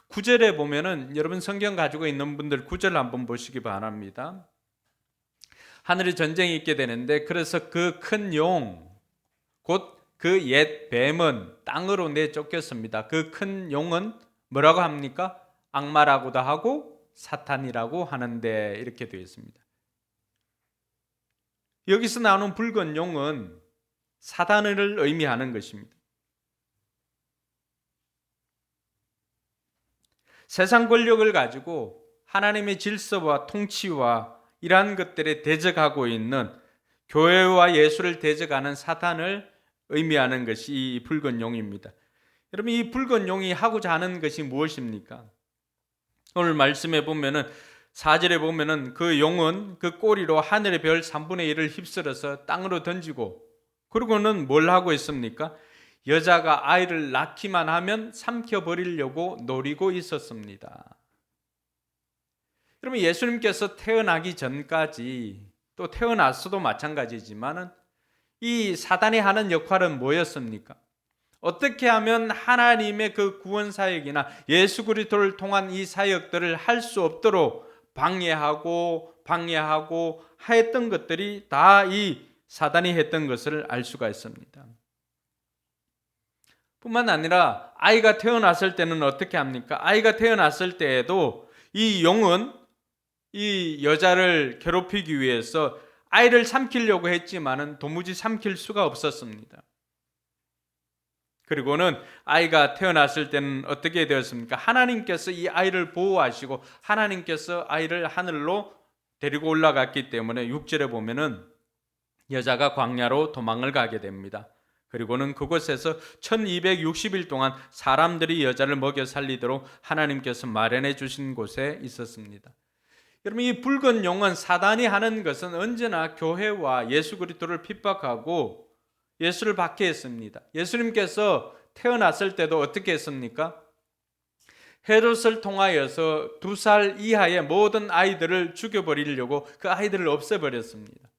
9절에 보면은, 여러분 성경 가지고 있는 분들 9절 한번 보시기 바랍니다. 하늘에 전쟁이 있게 되는데, 그래서 그 큰 용, 곧 그 옛 뱀은 땅으로 내쫓겼습니다. 그 큰 용은 뭐라고 합니까? 악마라고도 하고 사탄이라고 하는데, 이렇게 되어 있습니다. 여기서 나오는 붉은 용은 사단을 의미하는 것입니다. 세상 권력을 가지고 하나님의 질서와 통치와 이러한 것들에 대적하고 있는, 교회와 예수를 대적하는 사탄을 의미하는 것이 이 붉은 용입니다. 여러분, 이 붉은 용이 하고자 하는 것이 무엇입니까? 오늘 말씀에 보면은 4절에 보면은 그 용은 그 꼬리로 하늘의 별 3분의 1을 휩쓸어서 땅으로 던지고, 그리고는 뭘 하고 있습니까? 여자가 아이를 낳기만 하면 삼켜버리려고 노리고 있었습니다. 여러분, 예수님께서 태어나기 전까지, 또 태어났어도 마찬가지지만은 이 사단이 하는 역할은 뭐였습니까? 어떻게 하면 하나님의 그 구원 사역이나 예수 그리스도를 통한 이 사역들을 할 수 없도록 방해하고 하였던 것들이 다 이 사단이 했던 것을 알 수가 있습니다. 뿐만 아니라 아이가 태어났을 때는 어떻게 합니까? 아이가 태어났을 때에도 이 용은 이 여자를 괴롭히기 위해서 아이를 삼키려고 했지만은 도무지 삼킬 수가 없었습니다. 그리고는 아이가 태어났을 때는 어떻게 되었습니까? 하나님께서 이 아이를 보호하시고 하나님께서 아이를 하늘로 데리고 올라갔기 때문에 6절에 보면은 여자가 광야로 도망을 가게 됩니다. 그리고는 그곳에서 1260일 동안 사람들이 여자를 먹여 살리도록 하나님께서 마련해 주신 곳에 있었습니다. 여러분, 이 붉은 용은 사단이 하는 것은 언제나 교회와 예수 그리스도를 핍박하고 예수를 박해했습니다. 예수님께서 태어났을 때도 어떻게 했습니까? 헤롯을 통하여서 2살 이하의 모든 아이들을 죽여버리려고 그 아이들을 없애버렸습니다.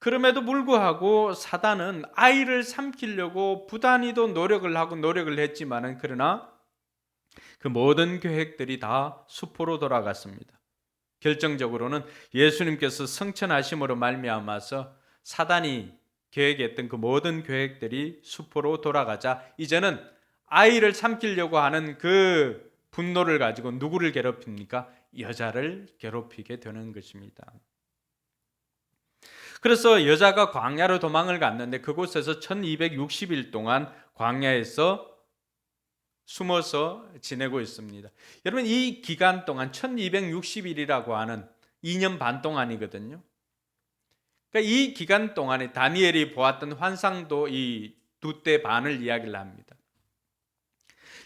그럼에도 불구하고 사단은 아이를 삼키려고 부단히도 노력을 했지만은, 그러나 그 모든 계획들이 다 수포로 돌아갔습니다. 결정적으로는 예수님께서 성천하심으로 말미암아서 사단이 계획했던 그 모든 계획들이 수포로 돌아가자 이제는 아이를 삼키려고 하는 그 분노를 가지고 누구를 괴롭힙니까? 여자를 괴롭히게 되는 것입니다. 그래서 여자가 광야로 도망을 갔는데 그곳에서 1260일 동안 광야에서 숨어서 지내고 있습니다. 여러분, 이 기간 동안 1260일이라고 하는 2년 반 동안이거든요. 그러니까 이 기간 동안에 다니엘이 보았던 환상도 이 2때 반을 이야기를 합니다.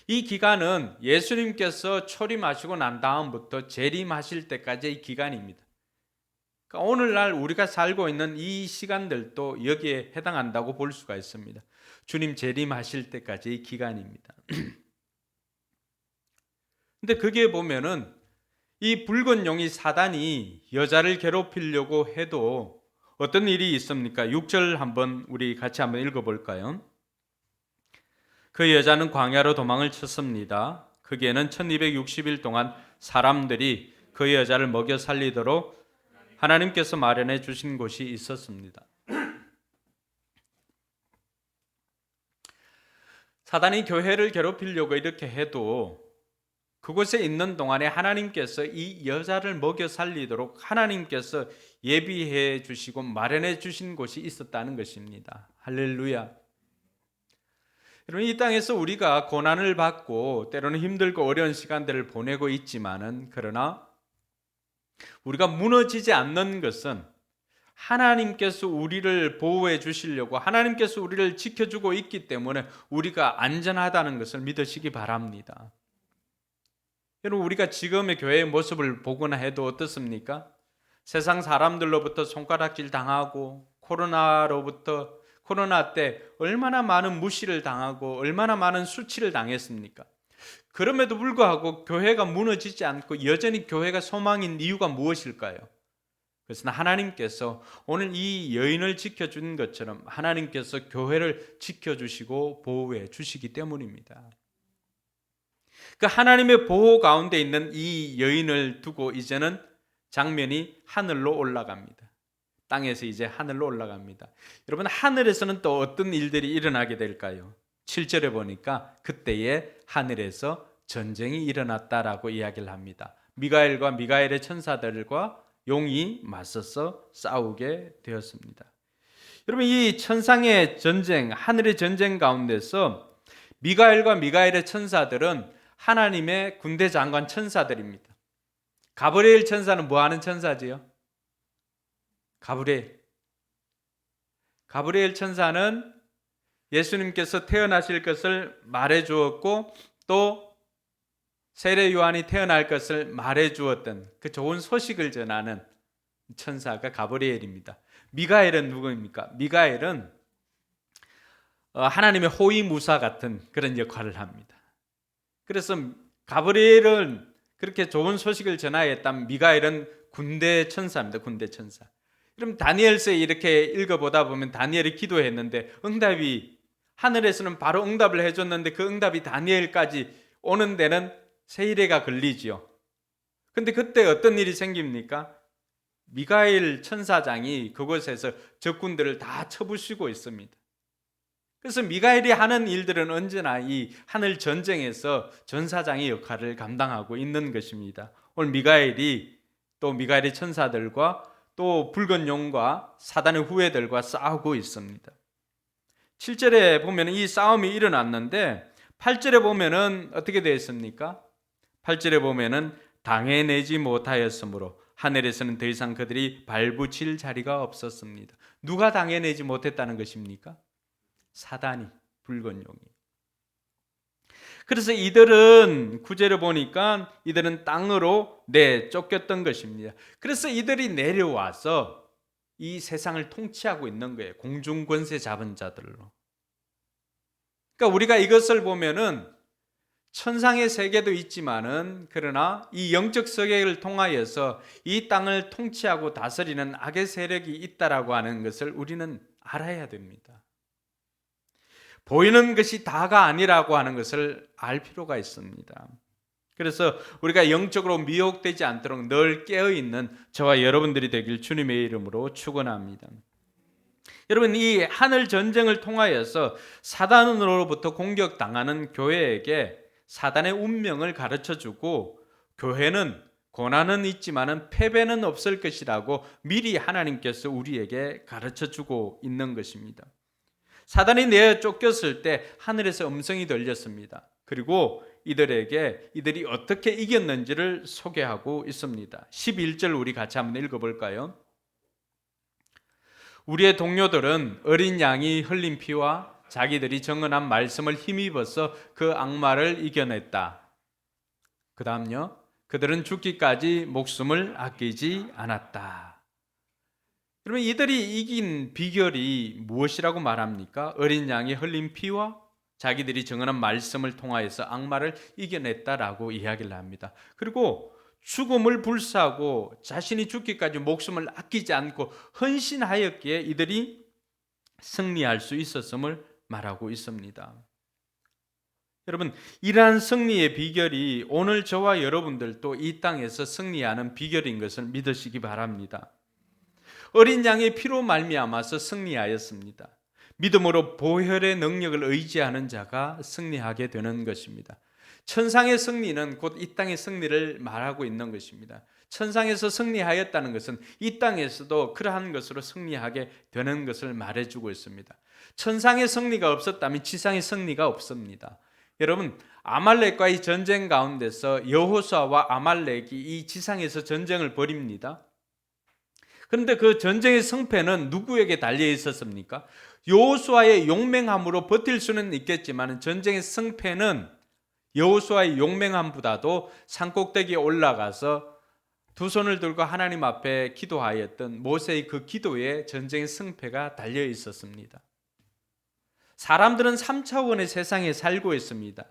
이 기간은 예수님께서 초림하시고 난 다음부터 재림하실 때까지의 기간입니다. 그러니까 오늘날 우리가 살고 있는 이 시간들도 여기에 해당한다고 볼 수가 있습니다. 주님 재림하실 때까지의 기간입니다. 근데 그게 보면은 이 붉은 용이 사단이 여자를 괴롭히려고 해도 어떤 일이 있습니까? 6절 한번 우리 같이 한번 읽어볼까요? 그 여자는 광야로 도망을 쳤습니다. 거기에는 1260일 동안 사람들이 그 여자를 먹여 살리도록 하나님께서 마련해 주신 곳이 있었습니다. 사단이 교회를 괴롭히려고 이렇게 해도 그곳에 있는 동안에 하나님께서 이 여자를 먹여 살리도록 하나님께서 예비해 주시고 마련해 주신 곳이 있었다는 것입니다. 할렐루야. 여러분, 이 땅에서 우리가 고난을 받고 때로는 힘들고 어려운 시간들을 보내고 있지만은, 그러나 우리가 무너지지 않는 것은 하나님께서 우리를 보호해 주시려고 하나님께서 우리를 지켜주고 있기 때문에 우리가 안전하다는 것을 믿으시기 바랍니다. 여러분, 우리가 지금의 교회의 모습을 보거나 해도 어떻습니까? 세상 사람들로부터 손가락질 당하고 코로나 때 얼마나 많은 무시를 당하고 얼마나 많은 수치를 당했습니까? 그럼에도 불구하고 교회가 무너지지 않고 여전히 교회가 소망인 이유가 무엇일까요? 그래서 하나님께서 오늘 이 여인을 지켜준 것처럼 하나님께서 교회를 지켜주시고 보호해 주시기 때문입니다. 그 하나님의 보호 가운데 있는 이 여인을 두고 이제는 장면이 하늘로 올라갑니다. 땅에서 이제 하늘로 올라갑니다. 여러분, 하늘에서는 또 어떤 일들이 일어나게 될까요? 7절에 보니까 그때에 하늘에서 전쟁이 일어났다라고 이야기를 합니다. 미가엘과 미가엘의 천사들과 용이 맞서서 싸우게 되었습니다. 여러분, 이 천상의 전쟁, 하늘의 전쟁 가운데서 미가엘과 미가엘의 천사들은 하나님의 군대 장관 천사들입니다. 가브리엘 천사는 뭐 하는 천사지요? 가브리엘 천사는 예수님께서 태어나실 것을 말해 주었고 또 세례 요한이 태어날 것을 말해 주었던 그 좋은 소식을 전하는 천사가 가브리엘입니다. 미가엘은 누구입니까? 미가엘은 하나님의 호위무사 같은 그런 역할을 합니다. 그래서 가브리엘은 그렇게 좋은 소식을 전하였다면 미가엘은 군대 천사입니다. 군대 천사. 그럼 다니엘서에 이렇게 읽어보다 보면 다니엘이 기도했는데 응답이 하늘에서는 바로 응답을 해줬는데 그 응답이 다니엘까지 오는 데는 세일해가 걸리지요. 근데 그때 어떤 일이 생깁니까? 미가엘 천사장이 그곳에서 적군들을 다 쳐부수고 있습니다. 그래서 미가엘이 하는 일들은 언제나 이 하늘 전쟁에서 전사장의 역할을 감당하고 있는 것입니다. 오늘 미가엘이 또 미가엘의 천사들과 또 붉은 용과 사단의 후예들과 싸우고 있습니다. 7절에 보면 이 싸움이 일어났는데 8절에 보면은 어떻게 되어 있습니까? 8절에 보면은 당해내지 못하였으므로 하늘에서는 더 이상 그들이 발붙일 자리가 없었습니다. 누가 당해내지 못했다는 것입니까? 사단이, 붉은 용이. 그래서 이들은 9절에 보니까 이들은 땅으로 쫓겼던 것입니다. 그래서 이들이 내려와서 이 세상을 통치하고 있는 거예요. 공중 권세 잡은 자들로. 그러니까 우리가 이것을 보면은 천상의 세계도 있지만은 그러나 이 영적 세계를 통하여서 이 땅을 통치하고 다스리는 악의 세력이 있다라고 하는 것을 우리는 알아야 됩니다. 보이는 것이 다가 아니라고 하는 것을 알 필요가 있습니다. 그래서 우리가 영적으로 미혹되지 않도록 늘 깨어있는 저와 여러분들이 되길 주님의 이름으로 축원합니다. 여러분, 이 하늘 전쟁을 통하여서 사단으로부터 공격당하는 교회에게 사단의 운명을 가르쳐주고 교회는 고난은 있지만 패배는 없을 것이라고 미리 하나님께서 우리에게 가르쳐주고 있는 것입니다. 사단이 내어 쫓겼을 때 하늘에서 음성이 들렸습니다. 그리고 이들이 어떻게 이겼는지를 소개하고 있습니다. 11절 우리 같이 한번 읽어볼까요? 우리의 동료들은 어린 양이 흘린 피와 자기들이 정언한 말씀을 힘입어서 그 악마를 이겨냈다. 그 다음요. 그들은 죽기까지 목숨을 아끼지 않았다. 그러면 이들이 이긴 비결이 무엇이라고 말합니까? 어린 양이 흘린 피와 자기들이 정언한 말씀을 통하여서 악마를 이겨냈다라고 이야기를 합니다. 그리고 죽음을 불사하고 자신이 죽기까지 목숨을 아끼지 않고 헌신하였기에 이들이 승리할 수 있었음을 말하고 있습니다. 여러분, 이러한 승리의 비결이 오늘 저와 여러분들도 이 땅에서 승리하는 비결인 것을 믿으시기 바랍니다. 어린 양의 피로 말미암아서 승리하였습니다. 믿음으로 보혈의 능력을 의지하는 자가 승리하게 되는 것입니다. 천상의 승리는 곧 이 땅의 승리를 말하고 있는 것입니다. 천상에서 승리하였다는 것은 이 땅에서도 그러한 것으로 승리하게 되는 것을 말해주고 있습니다. 천상의 승리가 없었다면 지상의 승리가 없습니다. 여러분, 아말렉과의 전쟁 가운데서 여호수아와 아말렉이 이 지상에서 전쟁을 벌입니다. 그런데 그 전쟁의 승패는 누구에게 달려 있었습니까? 여호수아의 용맹함으로 버틸 수는 있겠지만 전쟁의 승패는 여호수아의 용맹함보다도 산꼭대기에 올라가서 두 손을 들고 하나님 앞에 기도하였던 모세의 그 기도에 전쟁의 승패가 달려 있었습니다. 사람들은 3차원의 세상에 살고 있습니다.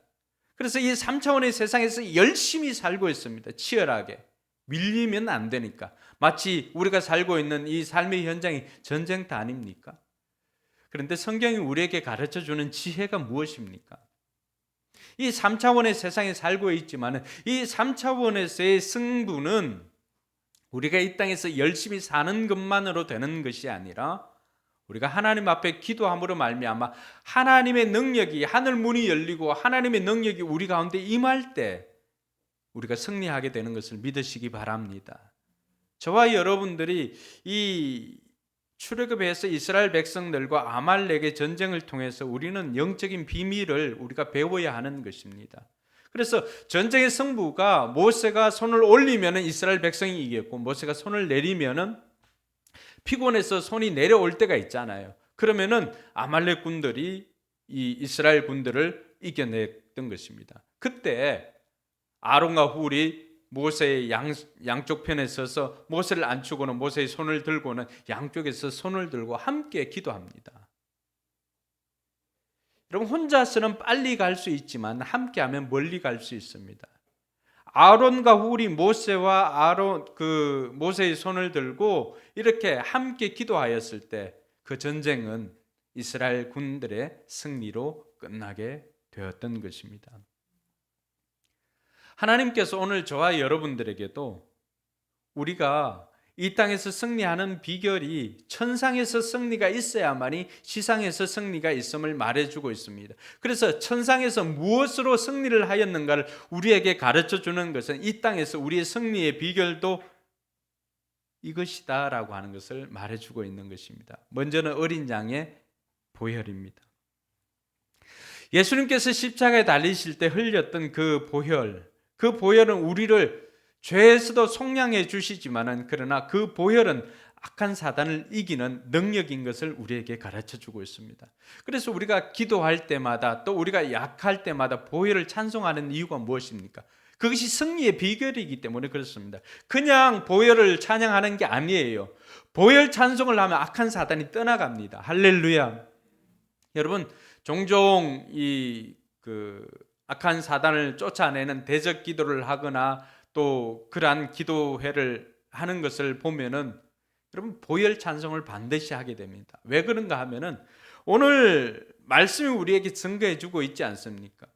그래서 이 3차원의 세상에서 열심히 살고 있습니다. 치열하게. 밀리면 안 되니까. 마치 우리가 살고 있는 이 삶의 현장이 전쟁터 아닙니까? 그런데 성경이 우리에게 가르쳐주는 지혜가 무엇입니까? 이 3차원의 세상에 살고 있지만 이 3차원에서의 승부는 우리가 이 땅에서 열심히 사는 것만으로 되는 것이 아니라 우리가 하나님 앞에 기도함으로 말미암아 하나님의 능력이 하늘 문이 열리고 하나님의 능력이 우리 가운데 임할 때 우리가 승리하게 되는 것을 믿으시기 바랍니다. 저와 여러분들이 이 출애굽에서 이스라엘 백성들과 아말렉의 전쟁을 통해서 우리는 영적인 비밀을 우리가 배워야 하는 것입니다. 그래서 전쟁의 승부가 모세가 손을 올리면 이스라엘 백성이 이겼고 모세가 손을 내리면 피곤해서 손이 내려올 때가 있잖아요. 그러면은 아말렉 군들이 이 이스라엘 군들을 이겨냈던 것입니다. 그때 아론과 훌이 모세의 양쪽 편에 서서 모세를 안추고는 모세의 손을 들고는 양쪽에서 손을 들고 함께 기도합니다. 여러분, 혼자서는 빨리 갈 수 있지만 함께하면 멀리 갈 수 있습니다. 아론과 훌이 모세의 손을 들고 이렇게 함께 기도하였을 때 그 전쟁은 이스라엘 군들의 승리로 끝나게 되었던 것입니다. 하나님께서 오늘 저와 여러분들에게도 우리가 이 땅에서 승리하는 비결이 천상에서 승리가 있어야만이 지상에서 승리가 있음을 말해주고 있습니다. 그래서 천상에서 무엇으로 승리를 하였는가를 우리에게 가르쳐주는 것은 이 땅에서 우리의 승리의 비결도 이것이다라고 하는 것을 말해주고 있는 것입니다. 먼저는 어린 양의 보혈입니다. 예수님께서 십자가에 달리실 때 흘렸던 그 보혈은 우리를 죄에서도 속량해 주시지만은 그러나 그 보혈은 악한 사단을 이기는 능력인 것을 우리에게 가르쳐주고 있습니다. 그래서 우리가 기도할 때마다 또 우리가 약할 때마다 보혈을 찬송하는 이유가 무엇입니까? 그것이 승리의 비결이기 때문에 그렇습니다. 그냥 보혈을 찬양하는 게 아니에요. 보혈 찬송을 하면 악한 사단이 떠나갑니다. 할렐루야. 여러분, 종종 악한 사단을 쫓아내는 대적 기도를 하거나 또 그러한 기도회를 하는 것을 보면은 여러분 보혈 찬송을 반드시 하게 됩니다. 왜 그런가 하면은 오늘 말씀이 우리에게 증거해 주고 있지 않습니까?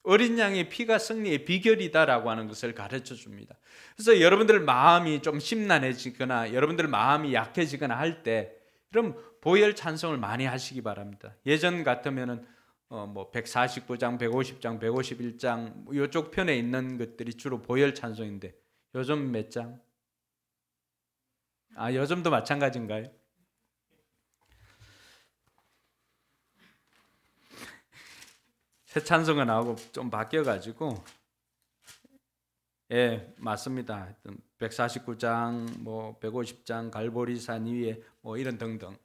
어린 양의 피가 승리의 비결이다라고 하는 것을 가르쳐 줍니다. 그래서 여러분들 마음이 좀 심란해지거나 여러분들 마음이 약해지거나 할 때 그럼 보혈 찬송을 많이 하시기 바랍니다. 예전 같으면은 149장, 150장, 151장 이쪽 편에 있는 것들이 주로 보혈 찬송인데 요즘 몇 장? 요즘도 마찬가지인가요? 새 찬송가 나오고 좀 바뀌어가지고 맞습니다. 149장, 150장, 갈보리산 위에 이런 등등.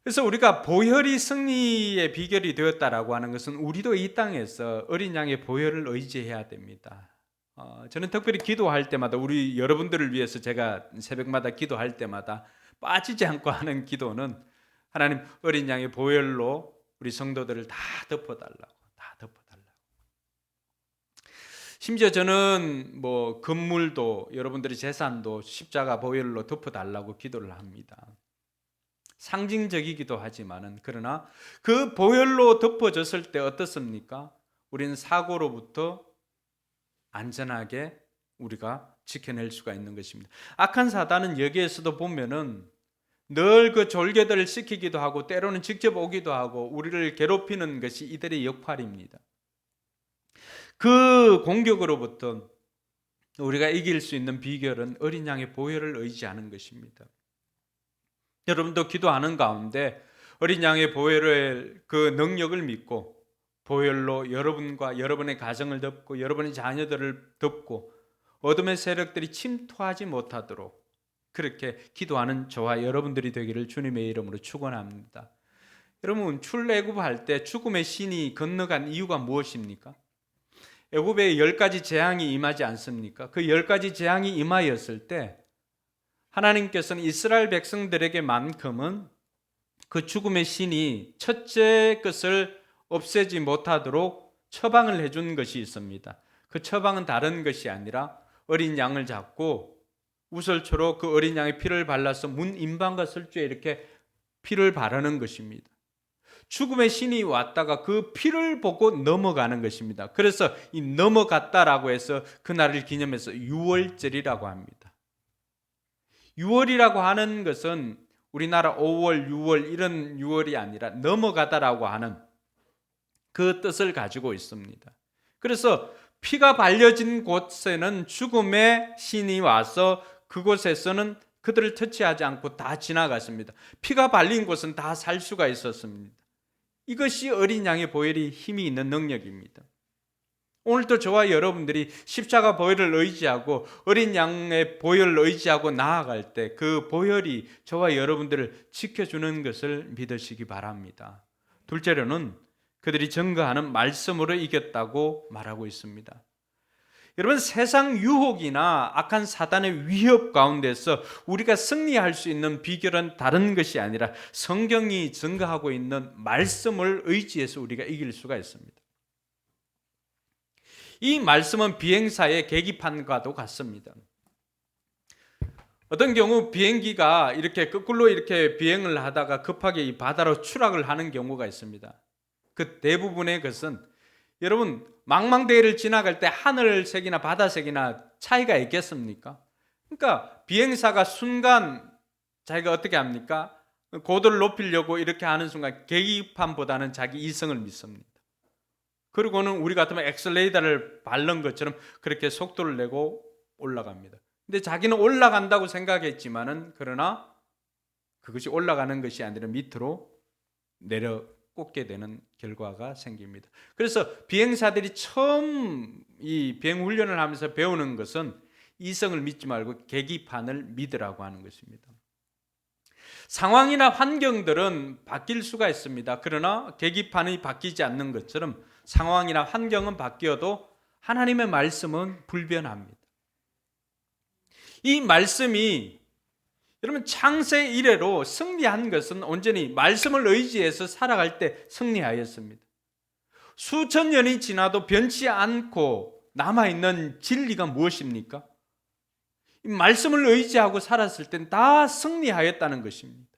그래서 우리가 보혈이 승리의 비결이 되었다라고 하는 것은 우리도 이 땅에서 어린 양의 보혈을 의지해야 됩니다. 저는 특별히 기도할 때마다 우리 여러분들을 위해서 제가 새벽마다 기도할 때마다 빠지지 않고 하는 기도는 하나님 어린 양의 보혈로 우리 성도들을 다 덮어달라고. 심지어 저는 건물도 여러분들의 재산도 십자가 보혈로 덮어달라고 기도를 합니다. 상징적이기도 하지만은 그러나 그 보혈로 덮어졌을 때 어떻습니까? 우리는 사고로부터 안전하게 우리가 지켜낼 수가 있는 것입니다. 악한 사단은 여기에서도 보면은 늘 그 졸개들을 시키기도 하고 때로는 직접 오기도 하고 우리를 괴롭히는 것이 이들의 역할입니다. 그 공격으로부터 우리가 이길 수 있는 비결은 어린 양의 보혈을 의지하는 것입니다. 여러분도 기도하는 가운데 어린 양의 보혈의 그 능력을 믿고 보혈로 여러분과 여러분의 가정을 덮고 여러분의 자녀들을 덮고 어둠의 세력들이 침투하지 못하도록 그렇게 기도하는 저와 여러분들이 되기를 주님의 이름으로 축원합니다. 여러분 출애굽할 때 죽음의 신이 건너간 이유가 무엇입니까? 애굽에 10가지 재앙이 임하지 않습니까? 그 10가지 재앙이 임하였을 때 하나님께서는 이스라엘 백성들에게만큼은 그 죽음의 신이 첫째 것을 없애지 못하도록 처방을 해준 것이 있습니다. 그 처방은 다른 것이 아니라 어린 양을 잡고 우설초로 그 어린 양의 피를 발라서 문 임방과 설주에 이렇게 피를 바르는 것입니다. 죽음의 신이 왔다가 그 피를 보고 넘어가는 것입니다. 그래서 이 넘어갔다라고 해서 그날을 기념해서 유월절이라고 합니다. 유월이라고 하는 것은 우리나라 5월, 6월 이런 6월이 아니라 넘어가다라고 하는 그 뜻을 가지고 있습니다. 그래서 피가 발려진 곳에는 죽음의 신이 와서 그곳에서는 그들을 터치하지 않고 다 지나갔습니다. 피가 발린 곳은 다 살 수가 있었습니다. 이것이 어린 양의 보혈이 힘이 있는 능력입니다. 오늘도 저와 여러분들이 십자가 보혈을 의지하고 어린 양의 보혈을 의지하고 나아갈 때 그 보혈이 저와 여러분들을 지켜주는 것을 믿으시기 바랍니다. 둘째로는 그들이 증거하는 말씀으로 이겼다고 말하고 있습니다. 여러분 세상 유혹이나 악한 사단의 위협 가운데서 우리가 승리할 수 있는 비결은 다른 것이 아니라 성경이 증거하고 있는 말씀을 의지해서 우리가 이길 수가 있습니다. 이 말씀은 비행사의 계기판과도 같습니다. 어떤 경우 비행기가 이렇게 거꾸로 이렇게 비행을 하다가 급하게 이 바다로 추락을 하는 경우가 있습니다. 그 대부분의 것은 여러분 망망대해를 지나갈 때 하늘색이나 바다색이나 차이가 있겠습니까? 그러니까 비행사가 순간 자기가 어떻게 합니까? 고도를 높이려고 이렇게 하는 순간 계기판보다는 자기 이성을 믿습니다. 그리고는 우리 같으면 엑셀레이터를 밟는 것처럼 그렇게 속도를 내고 올라갑니다. 근데 자기는 올라간다고 생각했지만은 그러나 그것이 올라가는 것이 아니라 밑으로 내려 꽂게 되는 결과가 생깁니다. 그래서 비행사들이 처음 이 비행 훈련을 하면서 배우는 것은 이성을 믿지 말고 계기판을 믿으라고 하는 것입니다. 상황이나 환경들은 바뀔 수가 있습니다. 그러나 계기판이 바뀌지 않는 것처럼 상황이나 환경은 바뀌어도 하나님의 말씀은 불변합니다. 이 말씀이 여러분 창세 이래로 승리한 것은 온전히 말씀을 의지해서 살아갈 때 승리하였습니다. 수천 년이 지나도 변치 않고 남아있는 진리가 무엇입니까? 이 말씀을 의지하고 살았을 땐 다 승리하였다는 것입니다.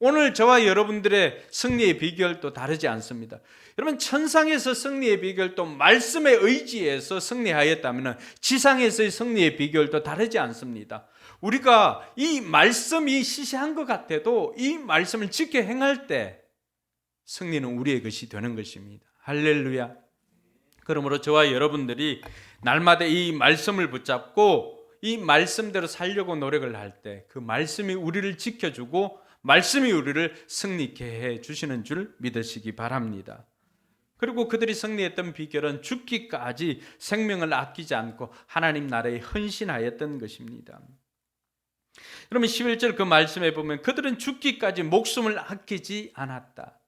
오늘 저와 여러분들의 승리의 비결도 다르지 않습니다. 여러분, 천상에서 승리의 비결도 말씀에 의지해서 승리하였다면 지상에서의 승리의 비결도 다르지 않습니다. 우리가 이 말씀이 시시한 것 같아도 이 말씀을 지켜 행할 때 승리는 우리의 것이 되는 것입니다. 할렐루야. 그러므로 저와 여러분들이 날마다 이 말씀을 붙잡고 이 말씀대로 살려고 노력을 할 때 그 말씀이 우리를 지켜주고 말씀이 우리를 승리케 해 주시는 줄 믿으시기 바랍니다. 그리고 그들이 승리했던 비결은 죽기까지 생명을 아끼지 않고 하나님 나라에 헌신하였던 것입니다. 그러면 11절 그 말씀에 보면 그들은 죽기까지 목숨을 아끼지 않았다.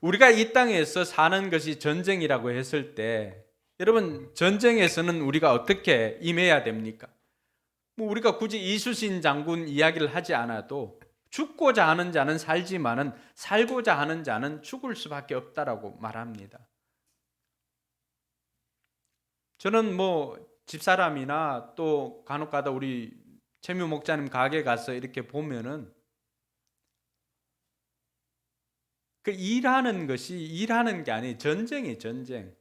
우리가 이 땅에서 사는 것이 전쟁이라고 했을 때 여러분, 전쟁에서는 우리가 어떻게 임해야 됩니까? 우리가 굳이 이수신 장군 이야기를 하지 않아도 죽고자 하는 자는 살지만은 살고자 하는 자는 죽을 수밖에 없다라고 말합니다. 저는 집사람이나 또 간혹가다 우리 최묘 목사님 가게 가서 이렇게 보면은 그 일하는 것이 일하는 게 아니에요. 전쟁이에요, 전쟁.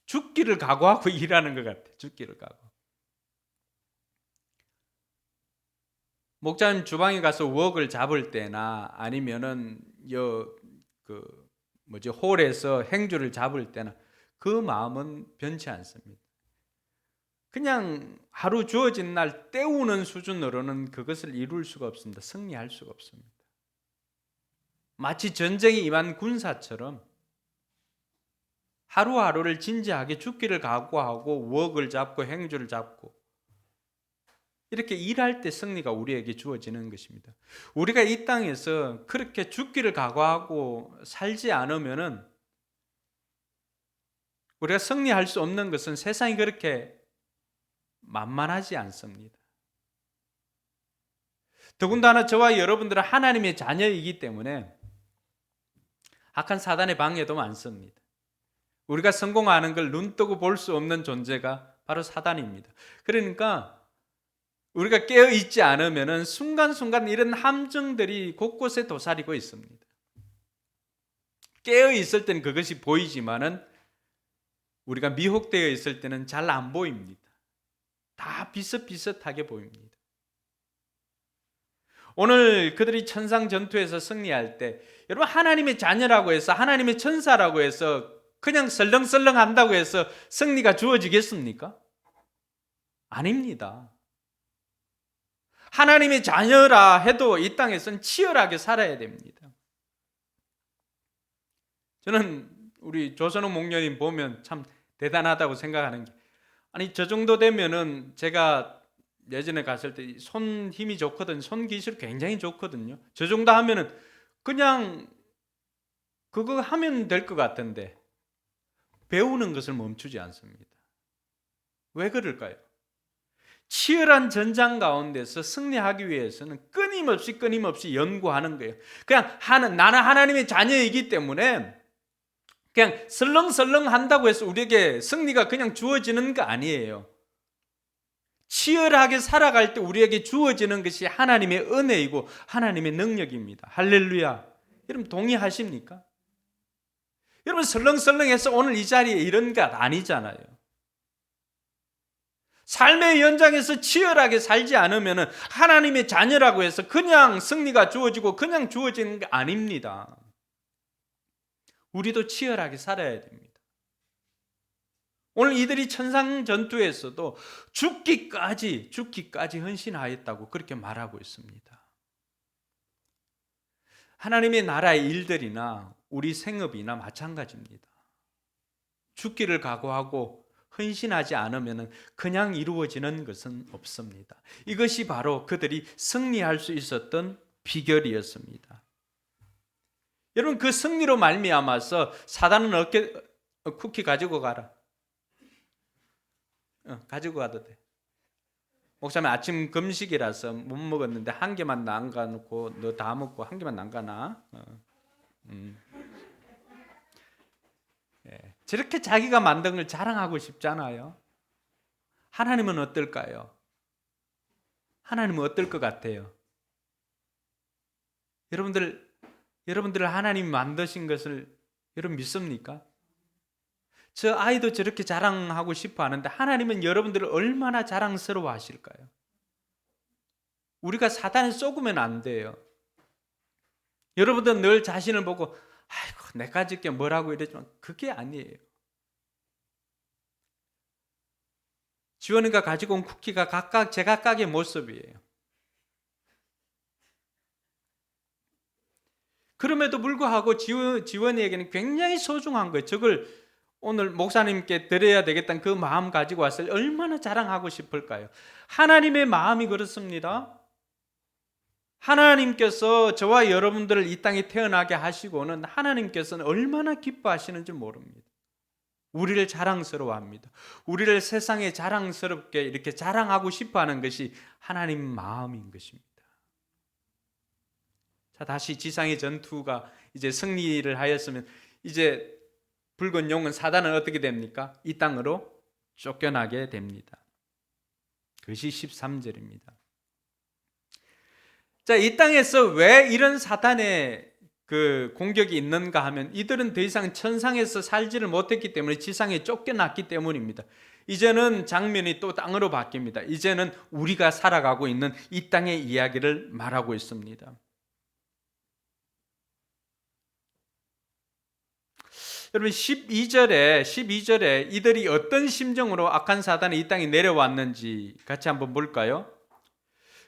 죽기를 각오하고 일하는 것 같아요. 죽기를 각오. 목사님 주방에 가서 웍을 잡을 때나 아니면은 홀에서 행주를 잡을 때나 그 마음은 변치 않습니다. 그냥 하루 주어진 날 때우는 수준으로는 그것을 이룰 수가 없습니다. 승리할 수가 없습니다. 마치 전쟁에 임한 군사처럼 하루하루를 진지하게 죽기를 각오하고 웍을 잡고 행주를 잡고 이렇게 일할 때 승리가 우리에게 주어지는 것입니다. 우리가 이 땅에서 그렇게 죽기를 각오하고 살지 않으면은 우리가 승리할 수 없는 것은 세상이 그렇게 만만하지 않습니다. 더군다나 저와 여러분들은 하나님의 자녀이기 때문에 악한 사단의 방해도 많습니다. 우리가 성공하는 걸 눈뜨고 볼 수 없는 존재가 바로 사단입니다. 그러니까 우리가 깨어있지 않으면 순간순간 이런 함정들이 곳곳에 도사리고 있습니다. 깨어있을 때는 그것이 보이지만은 우리가 미혹되어 있을 때는 잘 안 보입니다. 다 비슷비슷하게 보입니다. 오늘 그들이 천상 전투에서 승리할 때 여러분, 하나님의 자녀라고 해서 하나님의 천사라고 해서 그냥 설렁설렁 한다고 해서 승리가 주어지겠습니까? 아닙니다. 하나님의 자녀라 해도 이 땅에서는 치열하게 살아야 됩니다. 저는 우리 조선호 목녀님 보면 참 대단하다고 생각하는 게, 아니 저 정도 되면은 제가 예전에 갔을 때 손 힘이 좋거든요. 손 기술이 굉장히 좋거든요. 저 정도 하면은 그냥 그거 하면 될 것 같은데 배우는 것을 멈추지 않습니다. 왜 그럴까요? 치열한 전장 가운데서 승리하기 위해서는 끊임없이 연구하는 거예요. 그냥 나는 하나님의 자녀이기 때문에 그냥 설렁설렁 한다고 해서 우리에게 승리가 그냥 주어지는 거 아니에요. 치열하게 살아갈 때 우리에게 주어지는 것이 하나님의 은혜이고 하나님의 능력입니다. 할렐루야. 여러분 동의하십니까? 여러분 설렁설렁해서 오늘 이 자리에 이런 것 아니잖아요. 삶의 연장에서 치열하게 살지 않으면 하나님의 자녀라고 해서 그냥 승리가 주어지고 그냥 주어지는 게 아닙니다. 우리도 치열하게 살아야 됩니다. 오늘 이들이 천상 전투에서도 죽기까지 헌신하였다고 그렇게 말하고 있습니다. 하나님의 나라의 일들이나 우리 생업이나 마찬가지입니다. 죽기를 각오하고 헌신하지 않으면 그냥 이루어지는 것은 없습니다. 이것이 바로 그들이 승리할 수 있었던 비결이었습니다. 여러분 그 승리로 말미암아서 사단은 쿠키 가지고 가라. 가지고 가도 돼. 목사님 아침 금식이라서 못 먹었는데 한 개만 남가놓고 너 다 먹고 한 개만 남가나? 저렇게 자기가 만든 걸 자랑하고 싶잖아요. 하나님은 어떨까요? 하나님은 어떨 것 같아요? 여러분들 하나님 만드신 것을 여러분 믿습니까? 저 아이도 저렇게 자랑하고 싶어 하는데 하나님은 여러분들을 얼마나 자랑스러워 하실까요? 우리가 사단에 쏘으면 안 돼요. 여러분들 늘 자신을 보고 아이고 내가 짓게 뭐라고 이러지만 그게 아니에요. 지원이가 가지고 온 쿠키가 각각 제각각의 모습이에요. 그럼에도 불구하고 지원이에게는 굉장히 소중한 거예요. 저걸 오늘 목사님께 드려야 되겠다는 그 마음 가지고 왔을 때 얼마나 자랑하고 싶을까요? 하나님의 마음이 그렇습니다. 하나님께서 저와 여러분들을 이 땅에 태어나게 하시고는 하나님께서는 얼마나 기뻐하시는지 모릅니다. 우리를 자랑스러워합니다. 우리를 세상에 자랑스럽게 이렇게 자랑하고 싶어하는 것이 하나님 마음인 것입니다. 자, 다시 지상의 전투가 이제 승리를 하였으면 이제 붉은 용은 사단은 어떻게 됩니까? 이 땅으로 쫓겨나게 됩니다. 그것이 13절입니다. 자, 이 땅에서 왜 이런 사단의 그 공격이 있는가 하면 이들은 더 이상 천상에서 살지를 못했기 때문에 지상에 쫓겨났기 때문입니다. 이제는 장면이 또 땅으로 바뀝니다. 이제는 우리가 살아가고 있는 이 땅의 이야기를 말하고 있습니다. 여러분 12절에 이들이 어떤 심정으로 악한 사단이 이 땅에 내려왔는지 같이 한번 볼까요?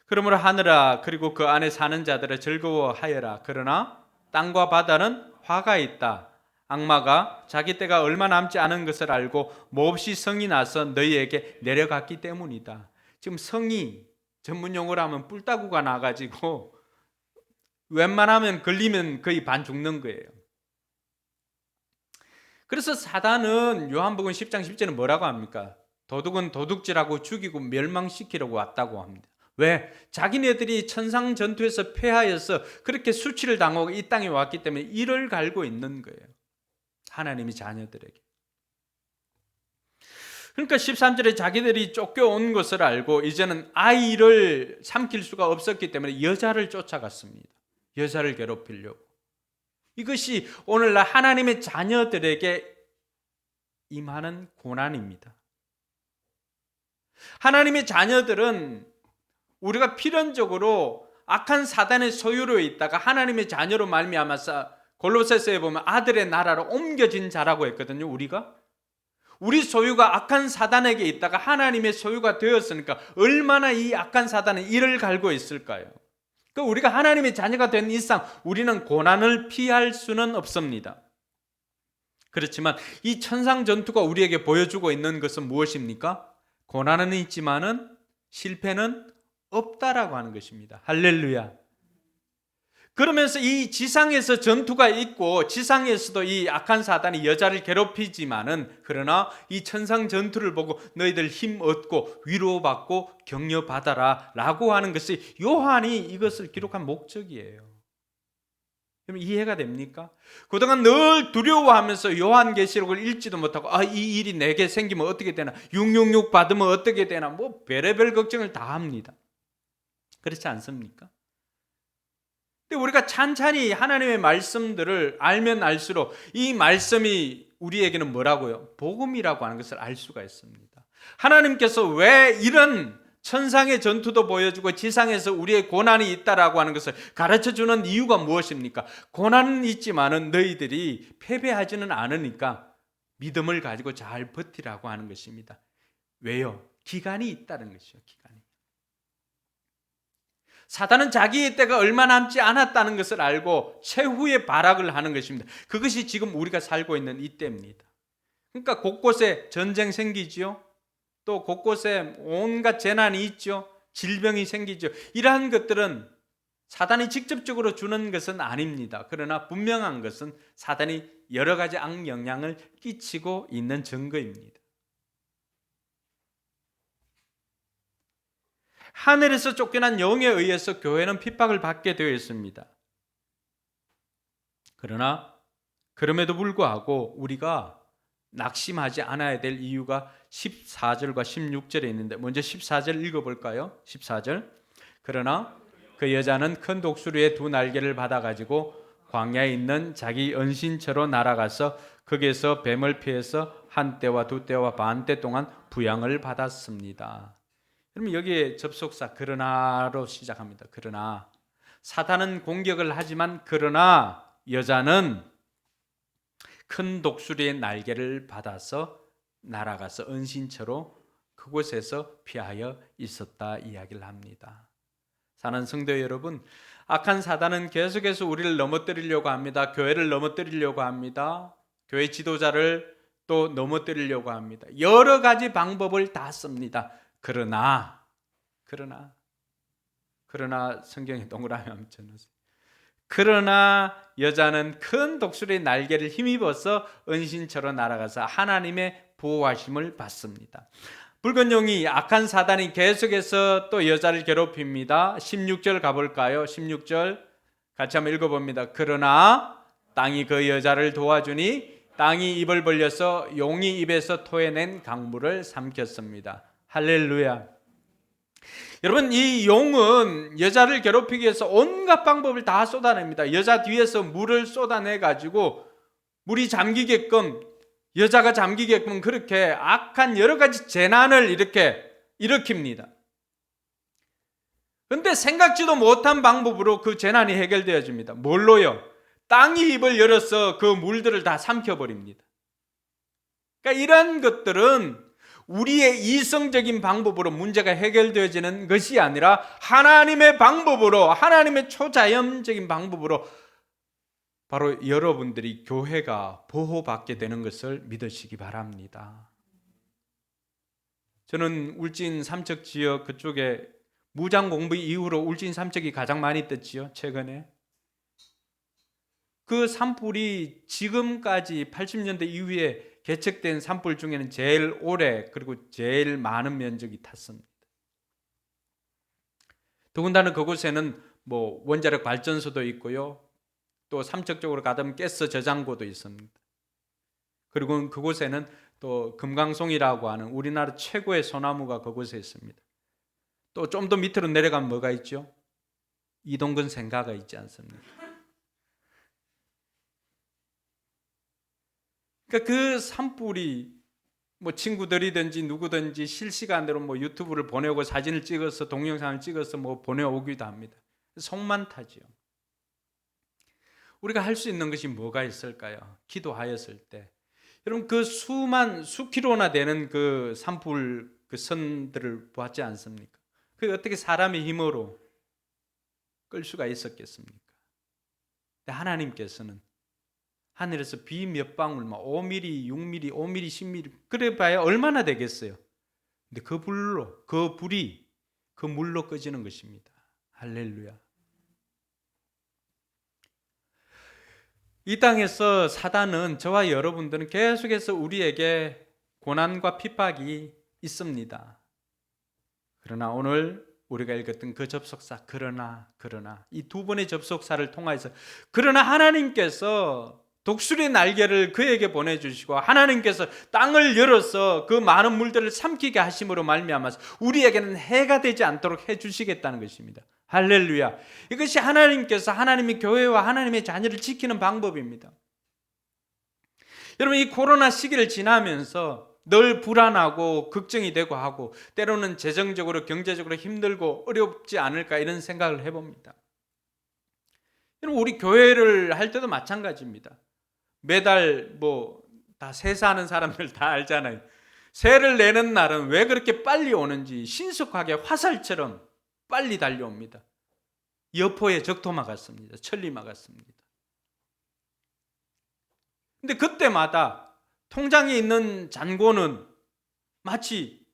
그러므로 하늘아 그리고 그 안에 사는 자들아 즐거워하여라. 그러나 땅과 바다는 화가 있다. 악마가 자기 때가 얼마 남지 않은 것을 알고 몹시 성이 나서 너희에게 내려갔기 때문이다. 지금 성이 전문 용어로 하면 뿔따구가 나가지고 웬만하면 걸리면 거의 반 죽는 거예요. 그래서 사단은 요한복음 10장 10절은 뭐라고 합니까? 도둑은 도둑질하고 죽이고 멸망시키려고 왔다고 합니다. 왜? 자기네들이 천상 전투에서 패하여서 그렇게 수치를 당하고 이 땅에 왔기 때문에 이를 갈고 있는 거예요. 하나님이 자녀들에게. 그러니까 13절에 자기들이 쫓겨온 것을 알고 이제는 아이를 삼킬 수가 없었기 때문에 여자를 쫓아갔습니다. 여자를 괴롭히려고. 이것이 오늘날 하나님의 자녀들에게 임하는 고난입니다. 하나님의 자녀들은 우리가 필연적으로 악한 사단의 소유로 있다가 하나님의 자녀로 말미암아서 골로새서에 보면 아들의 나라로 옮겨진 자라고 했거든요. 우리 소유가 악한 사단에게 있다가 하나님의 소유가 되었으니까 얼마나 이 악한 사단은 이를 갈고 있을까요? 그러니까 우리가 하나님의 자녀가 된 이상 우리는 고난을 피할 수는 없습니다. 그렇지만 이 천상 전투가 우리에게 보여주고 있는 것은 무엇입니까? 고난은 있지만은 실패는 없다라고 하는 것입니다. 할렐루야. 그러면서 이 지상에서 전투가 있고 지상에서도 이 악한 사단이 여자를 괴롭히지만은 그러나 이 천상 전투를 보고 너희들 힘 얻고 위로받고 격려받아라 라고 하는 것이 요한이 이것을 기록한 목적이에요. 그럼 이해가 됩니까? 그동안 늘 두려워하면서 요한계시록을 읽지도 못하고 이 일이 내게 생기면 어떻게 되나 666 받으면 어떻게 되나 뭐 별의별 걱정을 다 합니다. 그렇지 않습니까? 근데 우리가 찬찬히 하나님의 말씀들을 알면 알수록 이 말씀이 우리에게는 뭐라고요? 복음이라고 하는 것을 알 수가 있습니다. 하나님께서 왜 이런 천상의 전투도 보여주고 지상에서 우리의 고난이 있다라고 하는 것을 가르쳐주는 이유가 무엇입니까? 고난은 있지만은 너희들이 패배하지는 않으니까 믿음을 가지고 잘 버티라고 하는 것입니다. 왜요? 기간이 있다는 것이죠. 기간이. 사단은 자기의 때가 얼마 남지 않았다는 것을 알고 최후의 발악을 하는 것입니다. 그것이 지금 우리가 살고 있는 이때입니다. 그러니까 곳곳에 전쟁 생기지요. 또 곳곳에 온갖 재난이 있죠. 질병이 생기죠. 이러한 것들은 사단이 직접적으로 주는 것은 아닙니다. 그러나 분명한 것은 사단이 여러 가지 악영향을 끼치고 있는 증거입니다. 하늘에서 쫓겨난 영에 의해서 교회는 핍박을 받게 되어 있습니다. 그러나 그럼에도 불구하고 우리가 낙심하지 않아야 될 이유가 14절과 16절에 있는데 먼저 14절 읽어볼까요? 14절. 그러나 그 여자는 큰 독수리의 두 날개를 받아가지고 광야에 있는 자기 은신처로 날아가서 거기에서 뱀을 피해서 한 때와 두 때와 반 때 동안 부양을 받았습니다. 그러면 여기에 접속사 그러나로 시작합니다. 그러나 사탄은 공격을 하지만 그러나 여자는 큰 독수리의 날개를 받아서 날아가서 은신처로 그곳에서 피하여 있었다 이야기를 합니다. 사는 성도 여러분, 악한 사단은 계속해서 우리를 넘어뜨리려고 합니다. 교회를 넘어뜨리려고 합니다. 교회 지도자를 또 넘어뜨리려고 합니다. 여러 가지 방법을 다 씁니다. 그러나 성경에 동그라미 한번 쳐놓으세요. 그러나 여자는 큰 독수리의 날개를 힘입어서 은신처로 날아가서 하나님의 보호하심을 받습니다. 붉은 용이 악한 사단이 계속해서 또 여자를 괴롭힙니다. 16절 가볼까요? 16절 같이 한번 읽어봅니다. 그러나 땅이 그 여자를 도와주니 땅이 입을 벌려서 용이 입에서 토해낸 강물을 삼켰습니다. 할렐루야. 여러분, 이 용은 여자를 괴롭히기 위해서 온갖 방법을 다 쏟아냅니다. 여자 뒤에서 물을 쏟아내 가지고 물이 잠기게끔, 여자가 잠기게끔 그렇게 악한 여러 가지 재난을 이렇게 일으킵니다. 그런데 생각지도 못한 방법으로 그 재난이 해결되어집니다. 뭘로요? 땅이 입을 열어서 그 물들을 다 삼켜버립니다. 그러니까 이런 것들은 우리의 이성적인 방법으로 문제가 해결되어지는 것이 아니라 하나님의 방법으로, 하나님의 초자연적인 방법으로 바로 여러분들이 교회가 보호받게 되는 것을 믿으시기 바랍니다. 저는 울진 삼척 지역 그쪽에 무장 공부 이후로 울진 삼척이 가장 많이 떴지요, 최근에. 그 산불이 지금까지 80년대 이후에 개척된 산불 중에는 제일 오래 그리고 제일 많은 면적이 탔습니다. 더군다나 그곳에는 뭐 원자력 발전소도 있고요. 또 삼척 쪽으로 가면 가스 저장고도 있습니다. 그리고 그곳에는 또 금강송이라고 하는 우리나라 최고의 소나무가 그곳에 있습니다. 또 좀 더 밑으로 내려가면 뭐가 있죠? 이동근 생가가 있지 않습니까? 그러니까 그 산불이 뭐 친구들이든지 누구든지 실시간으로 뭐 유튜브를 보내오고 사진을 찍어서 동영상을 찍어서 뭐 보내오기도 합니다. 속만 타지요. 우리가 할 수 있는 것이 뭐가 있을까요? 기도하였을 때 여러분 그 수 킬로나 되는 그 산불 그 선들을 보았지 않습니까? 그게 어떻게 사람의 힘으로 끌 수가 있었겠습니까? 근데 하나님께서는 하늘에서 비 몇 방울, 5mm, 6mm, 5mm, 10mm 그래 봐야 얼마나 되겠어요? 근데 그 불이 그 물로 꺼지는 것입니다. 할렐루야. 이 땅에서 사단은 저와 여러분들은 계속해서 우리에게 고난과 핍박이 있습니다. 그러나 오늘 우리가 읽었던 그 접속사 그러나 이 두 번의 접속사를 통해서 그러나 하나님께서 독수리의 날개를 그에게 보내주시고 하나님께서 땅을 열어서 그 많은 물들을 삼키게 하심으로 말미암아서 우리에게는 해가 되지 않도록 해주시겠다는 것입니다. 할렐루야. 이것이 하나님께서 하나님의 교회와 하나님의 자녀를 지키는 방법입니다. 여러분 이 코로나 시기를 지나면서 늘 불안하고 걱정이 되고 하고 때로는 재정적으로 경제적으로 힘들고 어렵지 않을까 이런 생각을 해봅니다. 여러분 우리 교회를 할 때도 마찬가지입니다. 매달 다 세사하는 사람들 다 알잖아요. 세를 내는 날은 왜 그렇게 빨리 오는지 신속하게 화살처럼 빨리 달려옵니다. 여포에 적토마 같습니다. 천리마 같습니다. 근데 그때마다 통장에 있는 잔고는 마치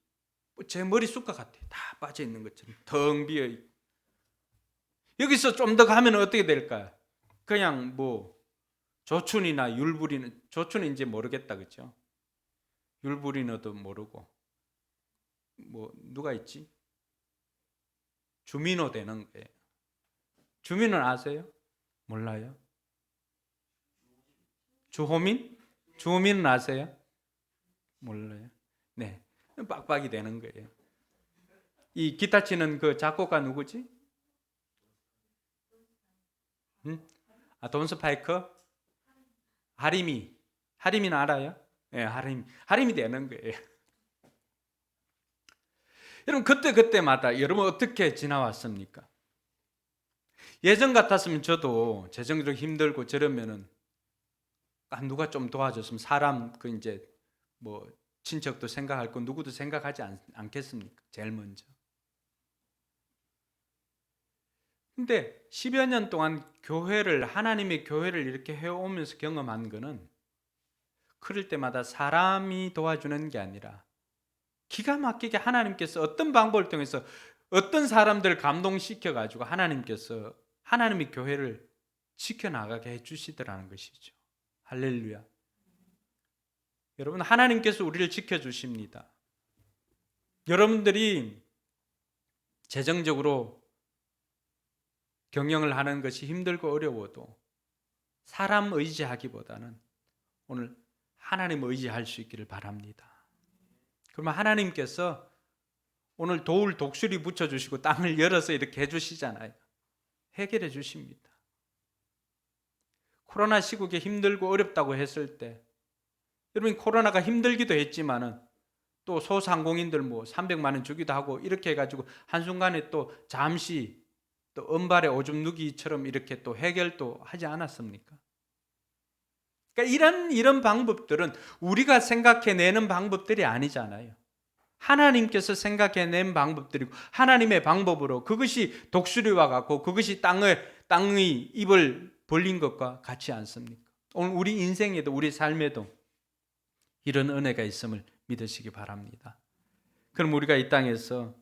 제 머리 숟가 같아요. 다 빠져 있는 것처럼 텅 비어 있고. 여기서 좀 더 가면 어떻게 될까요? 그냥 조춘이나 율부리는, 조춘은 이제 모르겠다, 그렇죠? 율부리너도 모르고 누가 있지? 주민호 되는 거예요. 주민은 아세요? 몰라요? 주호민? 주호민은 아세요? 몰라요. 네, 빡빡이 되는 거예요. 이 기타 치는 그 작곡가 누구지? 돈 스파이커? 하림이는 알아요? 네, 하림이 되는 거예요. 여러분 그때마다 여러분 어떻게 지나왔습니까? 예전 같았으면 저도 재정적으로 힘들고 저러면은 누가 좀 도와줬으면 사람 그 이제 뭐 친척도 생각할 거 누구도 생각하지 않겠습니까? 제일 먼저. 근데 10여 년 동안 하나님의 교회를 이렇게 해오면서 경험한 거는 그럴 때마다 사람이 도와주는 게 아니라 기가 막히게 하나님께서 어떤 방법을 통해서 어떤 사람들을 감동시켜 가지고 하나님께서 하나님의 교회를 지켜나가게 해주시더라는 것이죠. 할렐루야. 여러분, 하나님께서 우리를 지켜주십니다. 여러분들이 재정적으로 경영을 하는 것이 힘들고 어려워도 사람 의지하기보다는 오늘 하나님 의지할 수 있기를 바랍니다. 그러면 하나님께서 오늘 돌 독수리 붙여주시고 땅을 열어서 이렇게 해주시잖아요. 해결해 주십니다. 코로나 시국에 힘들고 어렵다고 했을 때 여러분 코로나가 힘들기도 했지만은 또 소상공인들 뭐 300만 원 주기도 하고 이렇게 해가지고 한순간에 또 잠시 또 은발에 오줌 누기처럼 이렇게 또 해결도 하지 않았습니까? 그러니까 이런 방법들은 우리가 생각해내는 방법들이 아니잖아요. 하나님께서 생각해낸 방법들이고 하나님의 방법으로 그것이 독수리와 같고 그것이 땅의 입을 벌린 것과 같지 않습니까? 오늘 우리 인생에도 우리 삶에도 이런 은혜가 있음을 믿으시기 바랍니다. 그럼 우리가 이 땅에서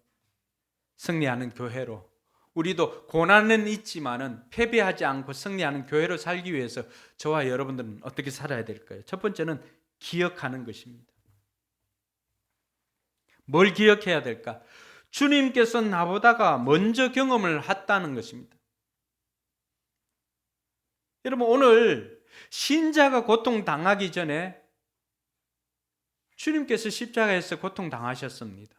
승리하는 교회로 우리도 고난은 있지만은 패배하지 않고 승리하는 교회로 살기 위해서 저와 여러분들은 어떻게 살아야 될까요? 첫 번째는 기억하는 것입니다. 뭘 기억해야 될까? 주님께서 나보다가 먼저 경험을 했다는 것입니다. 여러분 오늘 신자가 고통당하기 전에 주님께서 십자가에서 고통당하셨습니다.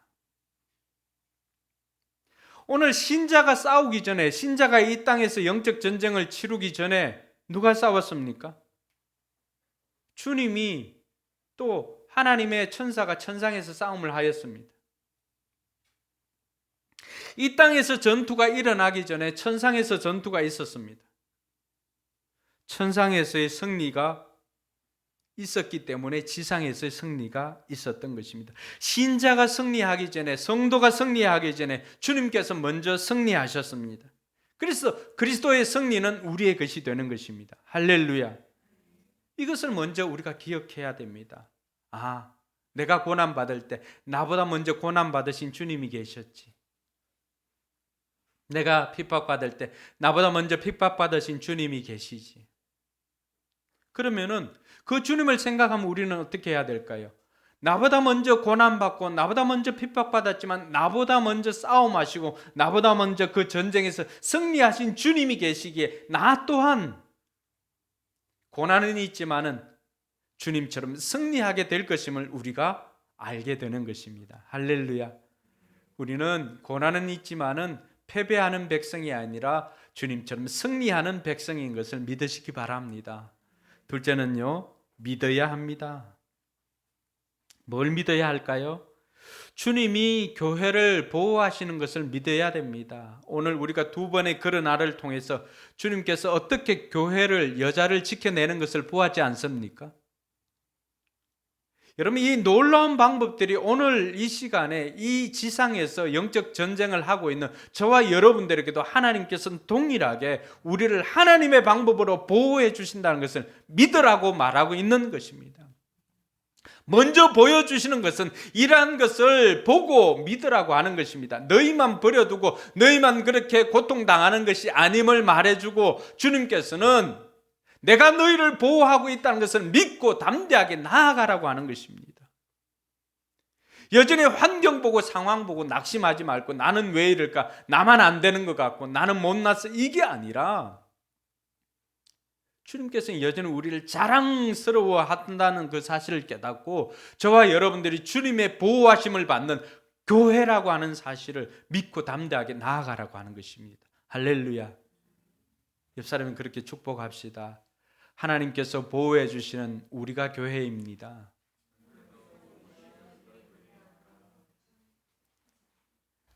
오늘 신자가 싸우기 전에 신자가 이 땅에서 영적 전쟁을 치르기 전에 누가 싸웠습니까? 주님이 또 하나님의 천사가 천상에서 싸움을 하였습니다. 이 땅에서 전투가 일어나기 전에 천상에서 전투가 있었습니다. 천상에서의 승리가 있었기 때문에 지상에서의 승리가 있었던 것입니다. 신자가 승리하기 전에 성도가 승리하기 전에 주님께서 먼저 승리하셨습니다. 그래서 그리스도의 승리는 우리의 것이 되는 것입니다. 할렐루야. 이것을 먼저 우리가 기억해야 됩니다. 내가 고난받을 때 나보다 먼저 고난받으신 주님이 계셨지. 내가 핍박받을 때 나보다 먼저 핍박받으신 주님이 계시지. 그러면은 그 주님을 생각하면 우리는 어떻게 해야 될까요? 나보다 먼저 고난받고 나보다 먼저 핍박받았지만 나보다 먼저 싸움하시고 나보다 먼저 그 전쟁에서 승리하신 주님이 계시기에 나 또한 고난은 있지만은 주님처럼 승리하게 될 것임을 우리가 알게 되는 것입니다. 할렐루야. 우리는 고난은 있지만은 패배하는 백성이 아니라 주님처럼 승리하는 백성인 것을 믿으시기 바랍니다. 둘째는요, 믿어야 합니다. 뭘 믿어야 할까요? 주님이 교회를 보호하시는 것을 믿어야 됩니다. 오늘 우리가 두 번의 그러나를 통해서 주님께서 어떻게 교회를, 여자를 지켜내는 것을 보았지 않습니까? 여러분, 이 놀라운 방법들이 오늘 이 시간에 이 지상에서 영적 전쟁을 하고 있는 저와 여러분들에게도 하나님께서는 동일하게 우리를 하나님의 방법으로 보호해 주신다는 것을 믿으라고 말하고 있는 것입니다. 먼저 보여주시는 것은 이러한 것을 보고 믿으라고 하는 것입니다. 너희만 버려두고 너희만 그렇게 고통당하는 것이 아님을 말해주고 주님께서는 내가 너희를 보호하고 있다는 것을 믿고 담대하게 나아가라고 하는 것입니다. 여전히 환경 보고 상황 보고 낙심하지 말고 나는 왜 이럴까? 나만 안 되는 것 같고 나는 못났어. 이게 아니라 주님께서는 여전히 우리를 자랑스러워한다는 그 사실을 깨닫고 저와 여러분들이 주님의 보호하심을 받는 교회라고 하는 사실을 믿고 담대하게 나아가라고 하는 것입니다. 할렐루야. 옆 사람은 그렇게 축복합시다. 하나님께서 보호해 주시는 우리가 교회입니다.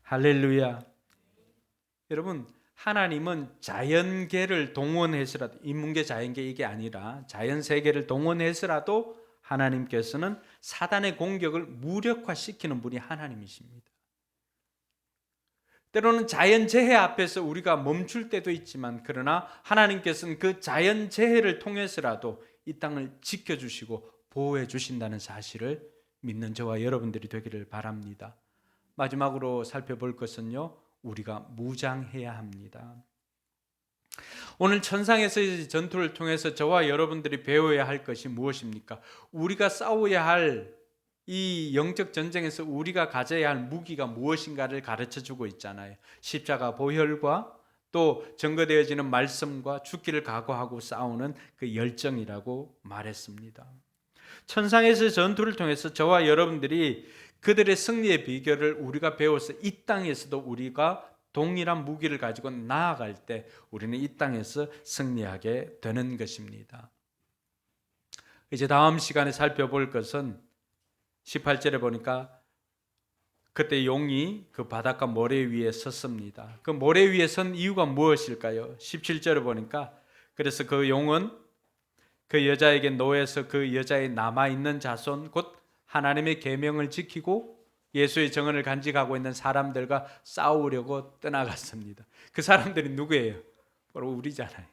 할렐루야. 여러분, 하나님은 자연계를 동원해서라도, 인문계 자연계 이게 아니라 자연세계를 동원해서라도 하나님께서는 사단의 공격을 무력화시키는 분이 하나님이십니다. 때로는 자연재해 앞에서 우리가 멈출 때도 있지만, 그러나 하나님께서는 그 자연재해를 통해서라도 이 땅을 지켜주시고 보호해 주신다는 사실을 믿는 저와 여러분들이 되기를 바랍니다. 마지막으로 살펴볼 것은요, 우리가 무장해야 합니다. 오늘 천상에서의 전투를 통해서 저와 여러분들이 배워야 할 것이 무엇입니까? 우리가 싸워야 할 이 영적 전쟁에서 우리가 가져야 할 무기가 무엇인가를 가르쳐주고 있잖아요. 십자가 보혈과 또 증거되어지는 말씀과 죽기를 각오하고 싸우는 그 열정이라고 말했습니다. 천상에서의 전투를 통해서 저와 여러분들이 그들의 승리의 비결을 우리가 배워서 이 땅에서도 우리가 동일한 무기를 가지고 나아갈 때 우리는 이 땅에서 승리하게 되는 것입니다. 이제 다음 시간에 살펴볼 것은 18절에 보니까 그때 용이 그 바닷가 모래 위에 섰습니다. 그 모래 위에 선 이유가 무엇일까요? 17절에 보니까 그래서 그 용은 그 여자에게 노해서 그 여자의 남아있는 자손 곧 하나님의 계명을 지키고 예수의 정언을 간직하고 있는 사람들과 싸우려고 떠나갔습니다. 그 사람들이 누구예요? 바로 우리잖아요.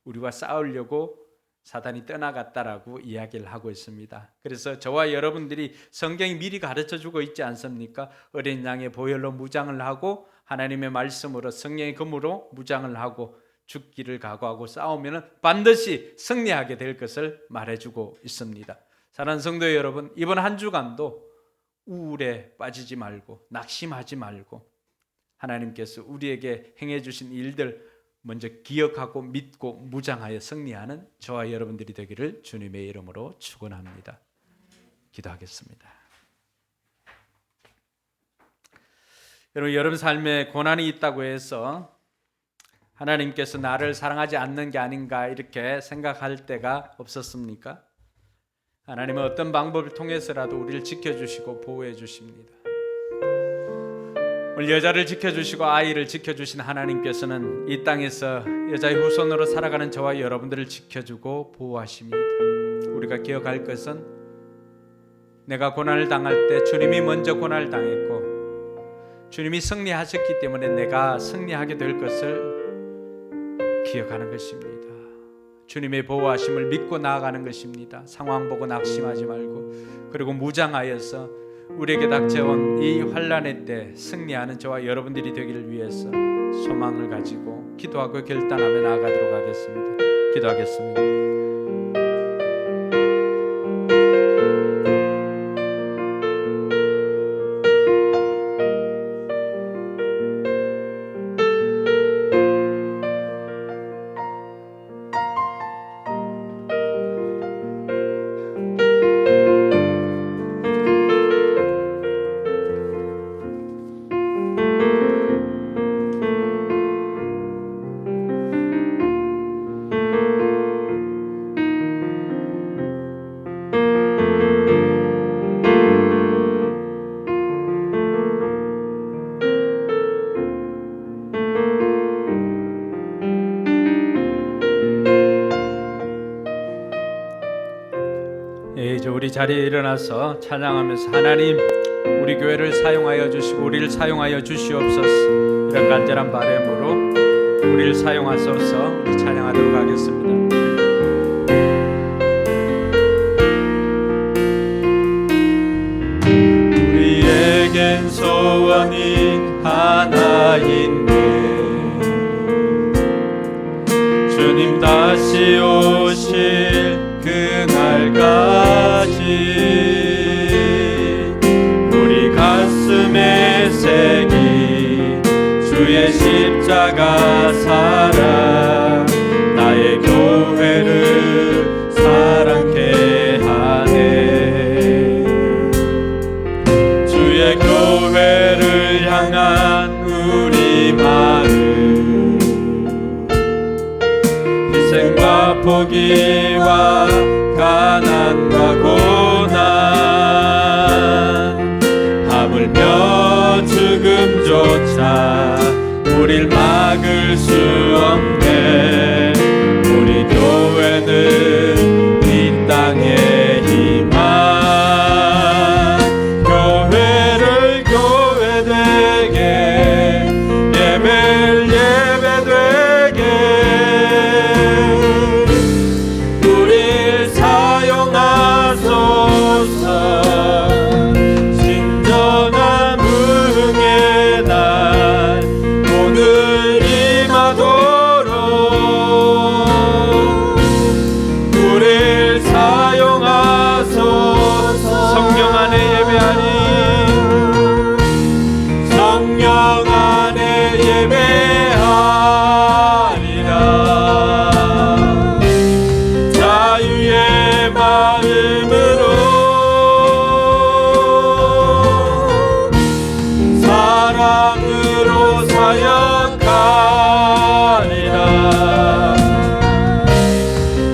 우리와 싸우려고 사단이 떠나갔다라고 이야기를 하고 있습니다. 그래서 저와 여러분들이 성경이 미리 가르쳐주고 있지 않습니까? 어린 양의 보혈로 무장을 하고 하나님의 말씀으로 성령의 검으로 무장을 하고 죽기를 각오하고 싸우면 반드시 승리하게 될 것을 말해주고 있습니다. 사랑하는 성도 여러분, 이번 한 주간도 우울에 빠지지 말고 낙심하지 말고 하나님께서 우리에게 행해 주신 일들 먼저 기억하고 믿고 무장하여 승리하는 저와 여러분들이 되기를 주님의 이름으로 축원합니다. 기도하겠습니다. 여러분 삶에 고난이 있다고 해서 하나님께서 나를 사랑하지 않는 게 아닌가 이렇게 생각할 때가 없었습니까? 하나님은 어떤 방법을 통해서라도 우리를 지켜주시고 보호해 주십니다. 오늘 여자를 지켜주시고 아이를 지켜주신 하나님께서는 이 땅에서 여자의 후손으로 살아가는 저와 여러분들을 지켜주고 보호하십니다. 우리가 기억할 것은 내가 고난을 당할 때 주님이 먼저 고난을 당했고 주님이 승리하셨기 때문에 내가 승리하게 될 것을 기억하는 것입니다. 주님의 보호하심을 믿고 나아가는 것입니다. 상황 보고 낙심하지 말고 그리고 무장하여서 우리에게 닥쳐온 이 환난의 때 승리하는 저와 여러분들이 되기를 위해서 소망을 가지고 기도하고 결단하며 나아가도록 하겠습니다. 기도하겠습니다. 이제 우리 자리에 일어나서 찬양하면서 하나님 우리 교회를 사용하여 주시고 우리를 사용하여 주시옵소서. 이런 간절한 바람으로 우리를 사용하소서. 우리 찬양하도록 하겠습니다. 우리에겐 소원이 하나인데 주님 다시 오실 그날까지 우리 가슴에 새긴 주의 십자가 사랑 나의 교회 포기와 가난과 고난 하물며 죽음조차 우릴 막을 수 없네. 우리 교회는 이 땅의 희망, 교회를 교회되게 예배를 예배되게 우릴 사용하소서. 진정한 부흥의 날 오늘 임하도록 우릴 사용하소서. 성령 안에 예배하니 성령 안에 예배하리라. 자유의 마음으로 사랑으로 사역하리라.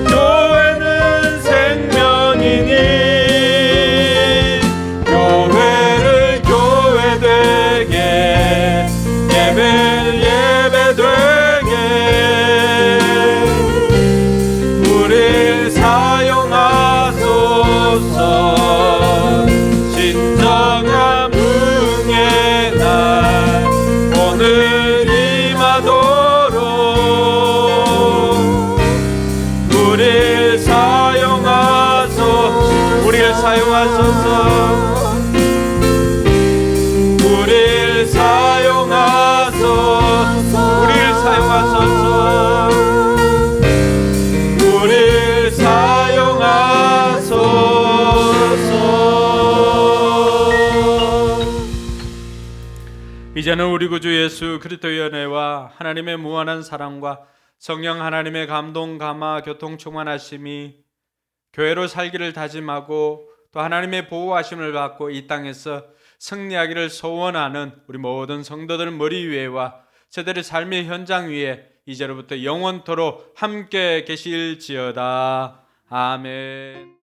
교회는 생명이니 교회를 교회되게 예배를 예배되게 우릴 사용하소서. 진정한 부흥의 날 오늘 임하도록 우릴 사용하소서. 우릴 사용하소서. 우릴 사용하소서. 우릴 사용하소서. 우릴 사용하소서. 이제는 우리 구주 예수 그리스도의 은혜와 하나님의 무한한 사랑과 성령 하나님의 감동 감화 교통 충만하심이 교회로 살기를 다짐하고 또 하나님의 보호하심을 받고 이 땅에서 승리하기를 소원하는 우리 모든 성도들 머리 위에와 저들의 삶의 현장 위에 이제로부터 영원토록 함께 계실지어다. 아멘.